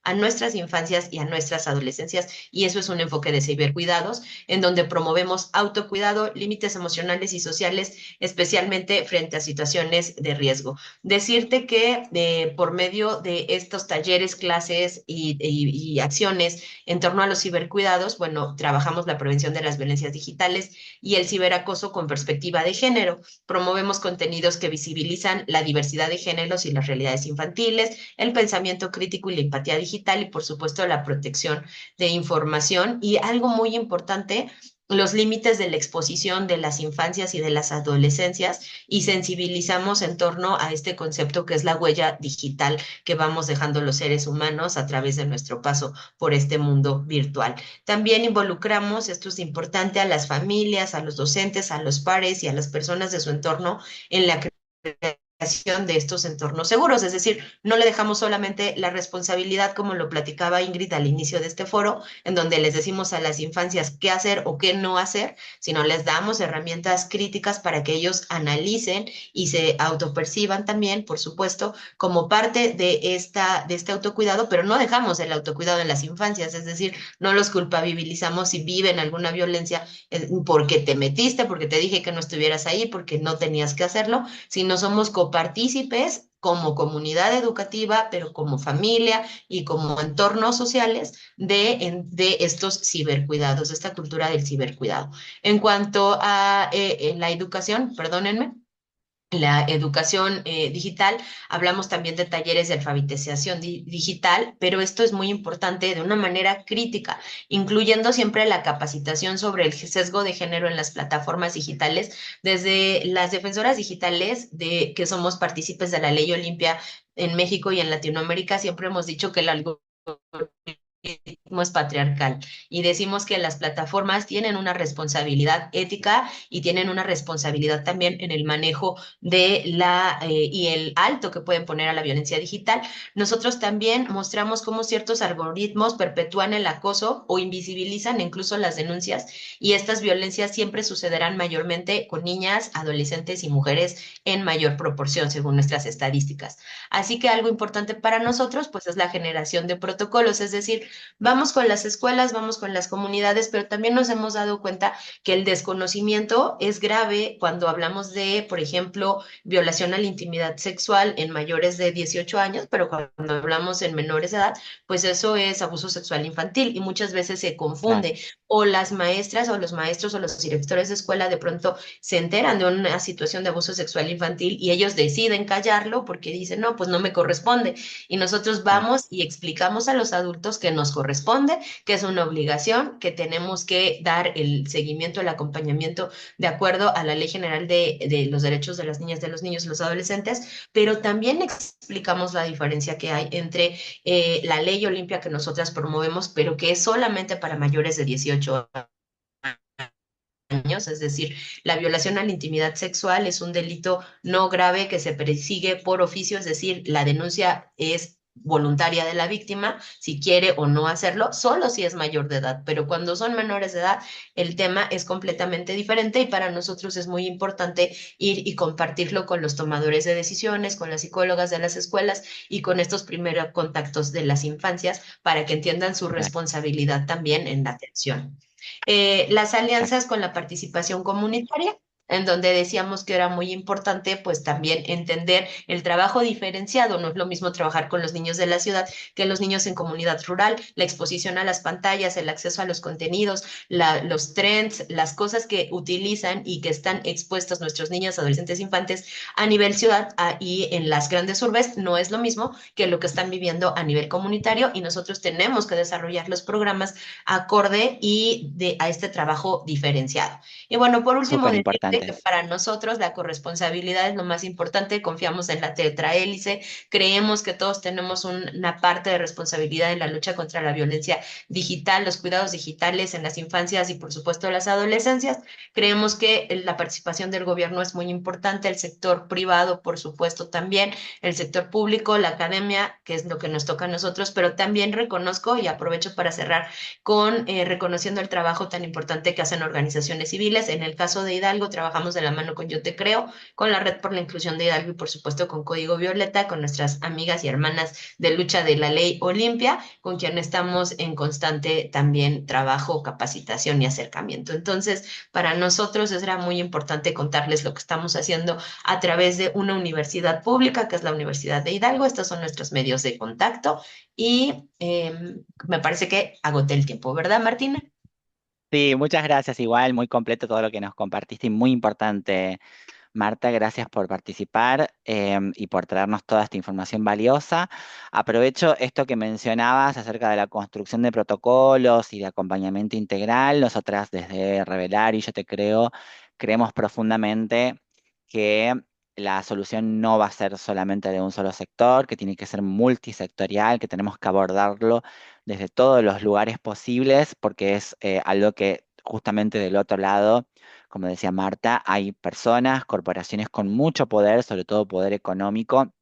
a nuestras infancias y a nuestras adolescencias, y eso es un enfoque de cibercuidados, en donde promovemos autocuidado, límites emocionales y sociales, especialmente frente a situaciones de riesgo. Decirte que por medio de estos talleres, clases y acciones en torno a los cibercuidados, bueno, trabajamos la prevención de las violencias digitales y el ciberacoso con perspectiva de género. Promovemos contenidos que visibilizan la diversidad de géneros y las realidades infantiles, el pensamiento crítico y la empatía digital y, por supuesto, la protección de información. Y algo muy importante, los límites de la exposición de las infancias y de las adolescencias, y sensibilizamos en torno a este concepto que es la huella digital que vamos dejando los seres humanos a través de nuestro paso por este mundo virtual. También involucramos, esto es importante, a las familias, a los docentes, a los pares y a las personas de su entorno en la creación de estos entornos seguros, es decir, no le dejamos solamente la responsabilidad, como lo platicaba Ingrid al inicio de este foro, en donde les decimos a las infancias qué hacer o qué no hacer, sino les damos herramientas críticas para que ellos analicen y se autoperciban también, por supuesto, como parte de este autocuidado, pero no dejamos el autocuidado en las infancias, es decir, no los culpabilizamos si viven alguna violencia porque te metiste, porque te dije que no estuvieras ahí, porque no tenías que hacerlo, sino somos copartícipes como comunidad educativa, pero como familia y como entornos sociales de estos cibercuidados, de esta cultura del cibercuidado. En cuanto a la educación, perdónenme, la educación digital, hablamos también de talleres de alfabetización digital, pero esto es muy importante de una manera crítica, incluyendo siempre la capacitación sobre el sesgo de género en las plataformas digitales, desde las defensoras digitales que somos partícipes de la Ley Olimpia en México y en Latinoamérica. Siempre hemos dicho que el algoritmo es patriarcal y decimos que las plataformas tienen una responsabilidad ética y tienen una responsabilidad también en el manejo de y el alto que pueden poner a la violencia digital. Nosotros también mostramos cómo ciertos algoritmos perpetúan el acoso o invisibilizan incluso las denuncias, y estas violencias siempre sucederán mayormente con niñas, adolescentes y mujeres en mayor proporción según nuestras estadísticas. Así que algo importante para nosotros pues es la generación de protocolos, es decir, vamos con las escuelas, vamos con las comunidades, pero también nos hemos dado cuenta que el desconocimiento es grave cuando hablamos de, por ejemplo, violación a la intimidad sexual en mayores de 18 años, pero cuando hablamos en menores de edad, pues eso es abuso sexual infantil y muchas veces se confunde. O las maestras o los maestros o los directores de escuela de pronto se enteran de una situación de abuso sexual infantil y ellos deciden callarlo porque dicen, no, pues no me corresponde. Y nosotros vamos y explicamos a los adultos que nos corresponde, que es una obligación, que tenemos que dar el seguimiento, el acompañamiento de acuerdo a la Ley General de los Derechos de las Niñas, de los Niños y los Adolescentes, pero también explicamos la diferencia que hay entre la Ley Olimpia que nosotras promovemos, pero que es solamente para mayores de 18 años, es decir, la violación a la intimidad sexual es un delito no grave que se persigue por oficio, es decir, la denuncia es voluntaria de la víctima, si quiere o no hacerlo, solo si es mayor de edad, pero cuando son menores de edad, el tema es completamente diferente y para nosotros es muy importante ir y compartirlo con los tomadores de decisiones, con las psicólogas de las escuelas y con estos primeros contactos de las infancias para que entiendan su responsabilidad también en la atención. Las alianzas con la participación comunitaria. en donde decíamos que era muy importante pues también entender el trabajo diferenciado. No es lo mismo trabajar con los niños de la ciudad que los niños en comunidad rural, la exposición a las pantallas, el acceso a los contenidos, los trends, las cosas que utilizan y que están expuestos nuestros niños, adolescentes, infantes a nivel ciudad y en las grandes urbes no es lo mismo que lo que están viviendo a nivel comunitario, y nosotros tenemos que desarrollar los programas acorde a este trabajo diferenciado. Y bueno, por último, Súper decirte que importantes. para nosotros la corresponsabilidad es lo más importante, confiamos en la tetrahélice, creemos que todos tenemos una parte de responsabilidad en la lucha contra la violencia digital, los cuidados digitales en las infancias y por supuesto las adolescencias. Creemos que la participación del gobierno es muy importante, el sector privado, por supuesto, también, el sector público, la academia, que es lo que nos toca a nosotros, pero también reconozco y aprovecho para cerrar con reconociendo el trabajo tan importante que hacen organizaciones civiles. En el caso de Hidalgo, trabajamos de la mano con Yo Te Creo, con la Red por la Inclusión de Hidalgo y por supuesto con Código Violeta, con nuestras amigas y hermanas de lucha de la ley Olimpia, con quien estamos en constante también trabajo, capacitación y acercamiento. Entonces, para nosotros era muy importante contarles lo que estamos haciendo a través de una universidad pública, que es la Universidad de Hidalgo. Estos son nuestros medios de contacto y me parece que agoté el tiempo, ¿verdad, Martina? Sí, muchas gracias. Igual, muy completo todo lo que nos compartiste y muy importante, Marta. Gracias por participar y por traernos toda esta información valiosa. Aprovecho esto que mencionabas acerca de la construcción de protocolos y de acompañamiento integral. Nosotras desde Revelar y Yo Te Creo creemos profundamente que la solución no va a ser solamente de un solo sector, que tiene que ser multisectorial, que tenemos que abordarlo desde todos los lugares posibles, porque es algo que justamente del otro lado, como decía Marta, hay personas, corporaciones con mucho poder, sobre todo poder económico,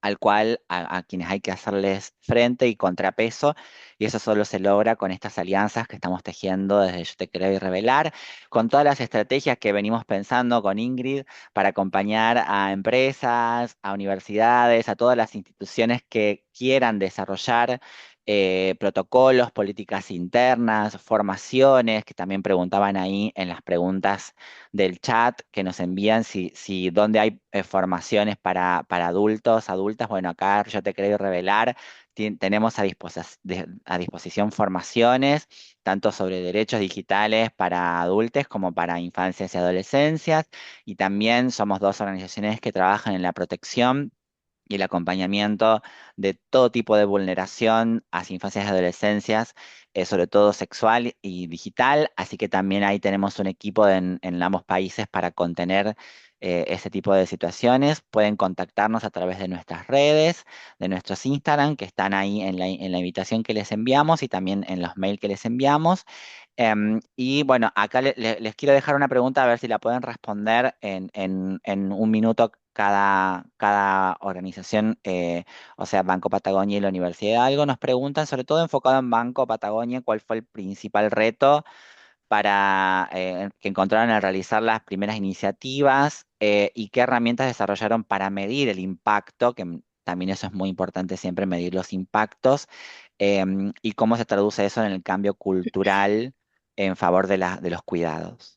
al cual a quienes hay que hacerles frente y contrapeso, y eso solo se logra con estas alianzas que estamos tejiendo desde Yo Te Creo y Revelar, con todas las estrategias que venimos pensando con Ingrid para acompañar a empresas, a universidades, a todas las instituciones que quieran desarrollar protocolos, políticas internas, formaciones, que también preguntaban ahí en las preguntas del chat que nos envían si dónde hay formaciones para adultos, adultas. Bueno, acá Yo Te Creo y Revelar tenemos a disposición formaciones, tanto sobre derechos digitales para adultos como para infancias y adolescencias, y también somos dos organizaciones que trabajan en la protección y el acompañamiento de todo tipo de vulneración hacia infancias y adolescencias, sobre todo sexual y digital, así que también ahí tenemos un equipo en ambos países para contener ese tipo de situaciones. Pueden contactarnos a través de nuestras redes, de nuestros Instagram, que están ahí en la invitación que les enviamos y también en los mails que les enviamos. Y bueno, acá les quiero dejar una pregunta a ver si la pueden responder en un minuto cada organización, o sea, Banco Patagonia y la Universidad de Hidalgo. Nos preguntan, sobre todo enfocado en Banco Patagonia, cuál fue el principal reto que encontraron al realizar las primeras iniciativas y qué herramientas desarrollaron para medir el impacto, también eso es muy importante siempre medir los impactos, y cómo se traduce eso en el cambio cultural en favor de los cuidados.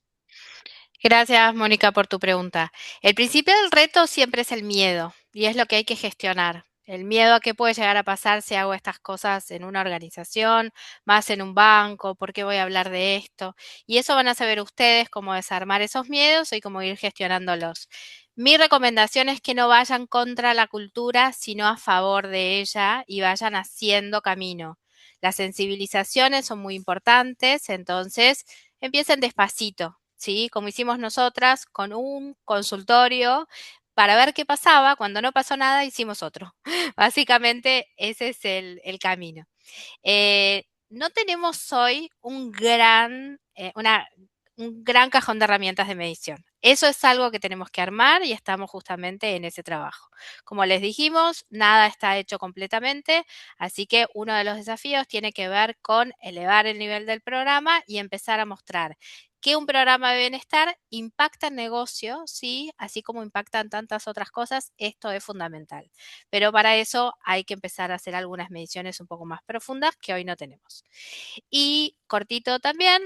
Gracias, Mónica, por tu pregunta. El principio del reto siempre es el miedo y es lo que hay que gestionar. El miedo a qué puede llegar a pasar si hago estas cosas en una organización, más en un banco, por qué voy a hablar de esto. Y eso van a saber ustedes cómo desarmar esos miedos y cómo ir gestionándolos. Mi recomendación es que no vayan contra la cultura, sino a favor de ella y vayan haciendo camino. Las sensibilizaciones son muy importantes, entonces empiecen despacito, ¿sí? Como hicimos nosotras con un consultorio para ver qué pasaba. Cuando no pasó nada, hicimos otro. Básicamente, ese es el camino. No tenemos hoy un gran cajón de herramientas de medición. Eso es algo que tenemos que armar y estamos justamente en ese trabajo. Como les dijimos, nada está hecho completamente, así que uno de los desafíos tiene que ver con elevar el nivel del programa y empezar a mostrar que un programa de bienestar impacta el negocio, ¿sí? Así como impactan tantas otras cosas, esto es fundamental. Pero para eso hay que empezar a hacer algunas mediciones un poco más profundas que hoy no tenemos. Y cortito también,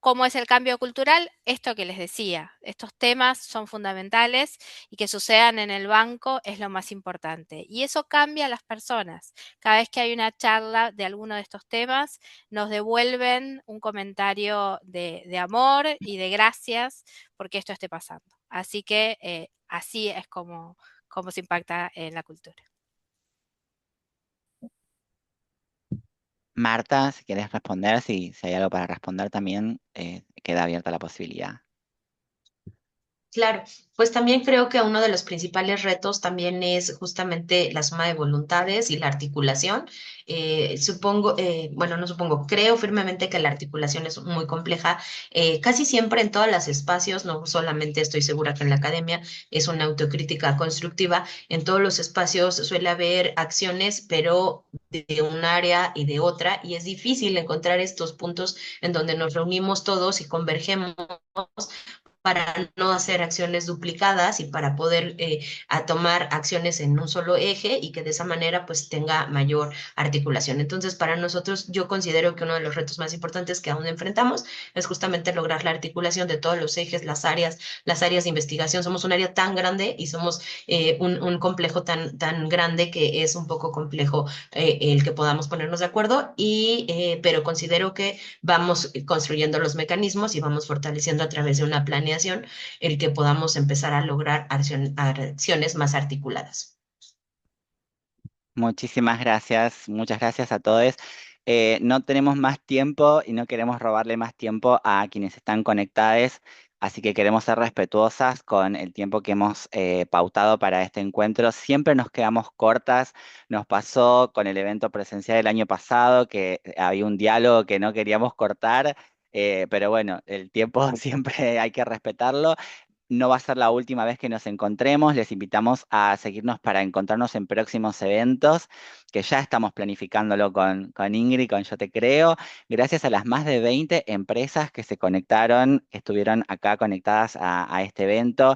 ¿Cómo es el cambio cultural? Esto que les decía, estos temas son fundamentales y que sucedan en el banco es lo más importante. Y eso cambia a las personas. Cada vez que hay una charla de alguno de estos temas, nos devuelven un comentario de amor y de gracias porque esto esté pasando. Así que así es como se impacta en la cultura. Marta, si quieres responder, si hay algo para responder también, queda abierta la posibilidad. Claro, pues también creo que uno de los principales retos también es justamente la suma de voluntades y la articulación. Bueno, no supongo, creo firmemente que la articulación es muy compleja. Casi siempre en todos los espacios, no solamente estoy segura que en la academia, es una autocrítica constructiva. En todos los espacios suele haber acciones, pero de un área y de otra, y es difícil encontrar estos puntos en donde nos reunimos todos y convergemos para no hacer acciones duplicadas y para poder a tomar acciones en un solo eje y que de esa manera pues tenga mayor articulación. Entonces, para nosotros yo considero que uno de los retos más importantes que aún enfrentamos es justamente lograr la articulación de todos los ejes, las áreas de investigación. Somos un área tan grande y somos un complejo tan grande que es un poco complejo el que podamos ponernos de acuerdo, pero considero que vamos construyendo los mecanismos y vamos fortaleciendo a través de una planeación el que podamos empezar a lograr acciones más articuladas. Muchísimas gracias, muchas gracias a todos. No tenemos más tiempo y no queremos robarle más tiempo a quienes están conectados, así que queremos ser respetuosas con el tiempo que hemos pautado para este encuentro. Siempre nos quedamos cortas, nos pasó con el evento presencial del año pasado, que había un diálogo que no queríamos cortar, pero bueno, el tiempo siempre hay que respetarlo. No va a ser la última vez que nos encontremos. Les invitamos a seguirnos para encontrarnos en próximos eventos, que ya estamos planificándolo con Ingrid, con Yo Te Creo. Gracias a las más de 20 empresas que se conectaron, que estuvieron acá conectadas a este evento,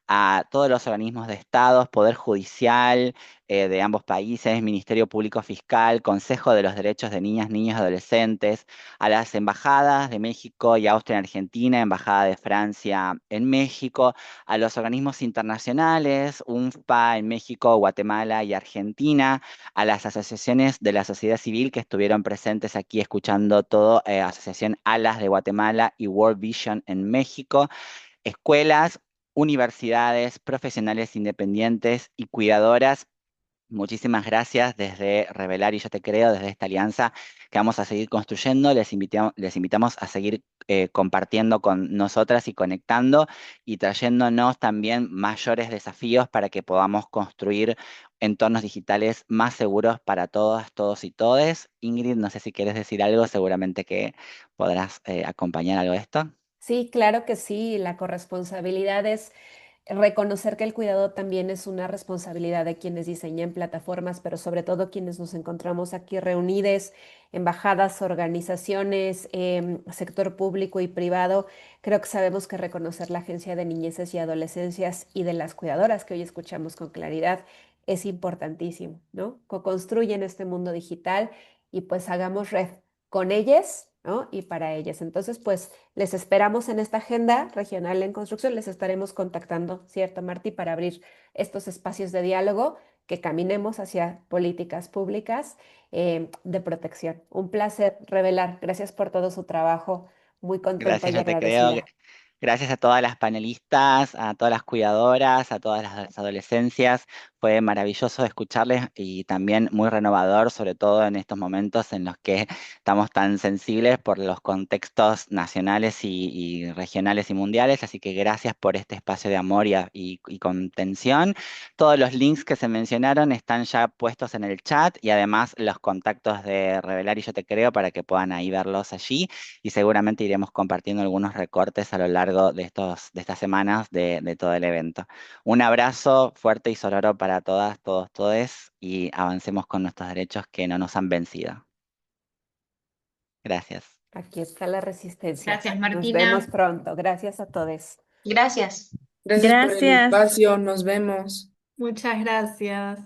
a todos los organismos de Estado, Poder Judicial de ambos países, Ministerio Público Fiscal, Consejo de los Derechos de Niñas, Niños y Adolescentes, a las embajadas de México y Austria en Argentina, Embajada de Francia en México, a los organismos internacionales, UNFPA en México, Guatemala y Argentina, a las asociaciones de la sociedad civil que estuvieron presentes aquí escuchando todo, Asociación ALAS de Guatemala y World Vision en México, escuelas, universidades, profesionales independientes y cuidadoras. Muchísimas gracias desde Revelar y Yo Te Creo, desde esta alianza que vamos a seguir construyendo. Les invitamos a seguir compartiendo con nosotras y conectando y trayéndonos también mayores desafíos para que podamos construir entornos digitales más seguros para todas, todos y todes. Ingrid, no sé si quieres decir algo, seguramente que podrás acompañar algo de esto. Sí, claro que sí, la corresponsabilidad es reconocer que el cuidado también es una responsabilidad de quienes diseñan plataformas, pero sobre todo quienes nos encontramos aquí reunidos, embajadas, organizaciones, sector público y privado. Creo que sabemos que reconocer la Agencia de Niñeces y Adolescencias y de las cuidadoras que hoy escuchamos con claridad es importantísimo, ¿no? Co-construyen este mundo digital y pues hagamos red con ellas, ¿no? Y para ellas. Entonces, pues les esperamos en esta agenda regional en construcción. Les estaremos contactando, ¿cierto, Martí? Para abrir estos espacios de diálogo, que caminemos hacia políticas públicas de protección. Un placer revelar. Gracias por todo su trabajo. Muy contenta Gracias, y Yo Te Creo. agradecida. Gracias a todas las panelistas, a todas las cuidadoras, a todas las adolescencias. Fue maravilloso escucharles y también muy renovador, sobre todo en estos momentos en los que estamos tan sensibles por los contextos nacionales y regionales y mundiales. Así que gracias por este espacio de amor y contención. Todos los links que se mencionaron están ya puestos en el chat y además los contactos de Revelar y Yo Te Creo para que puedan ahí verlos allí y seguramente iremos compartiendo algunos recortes a lo largo de estas semanas de todo el evento. Un abrazo fuerte y sonoro para todas, todos, todes y avancemos con nuestros derechos que no nos han vencido. Gracias. Aquí está la resistencia. Gracias, Nos Martina. vemos pronto. Gracias a todos. Gracias. Gracias por el Gracias. espacio, nos vemos. Muchas gracias.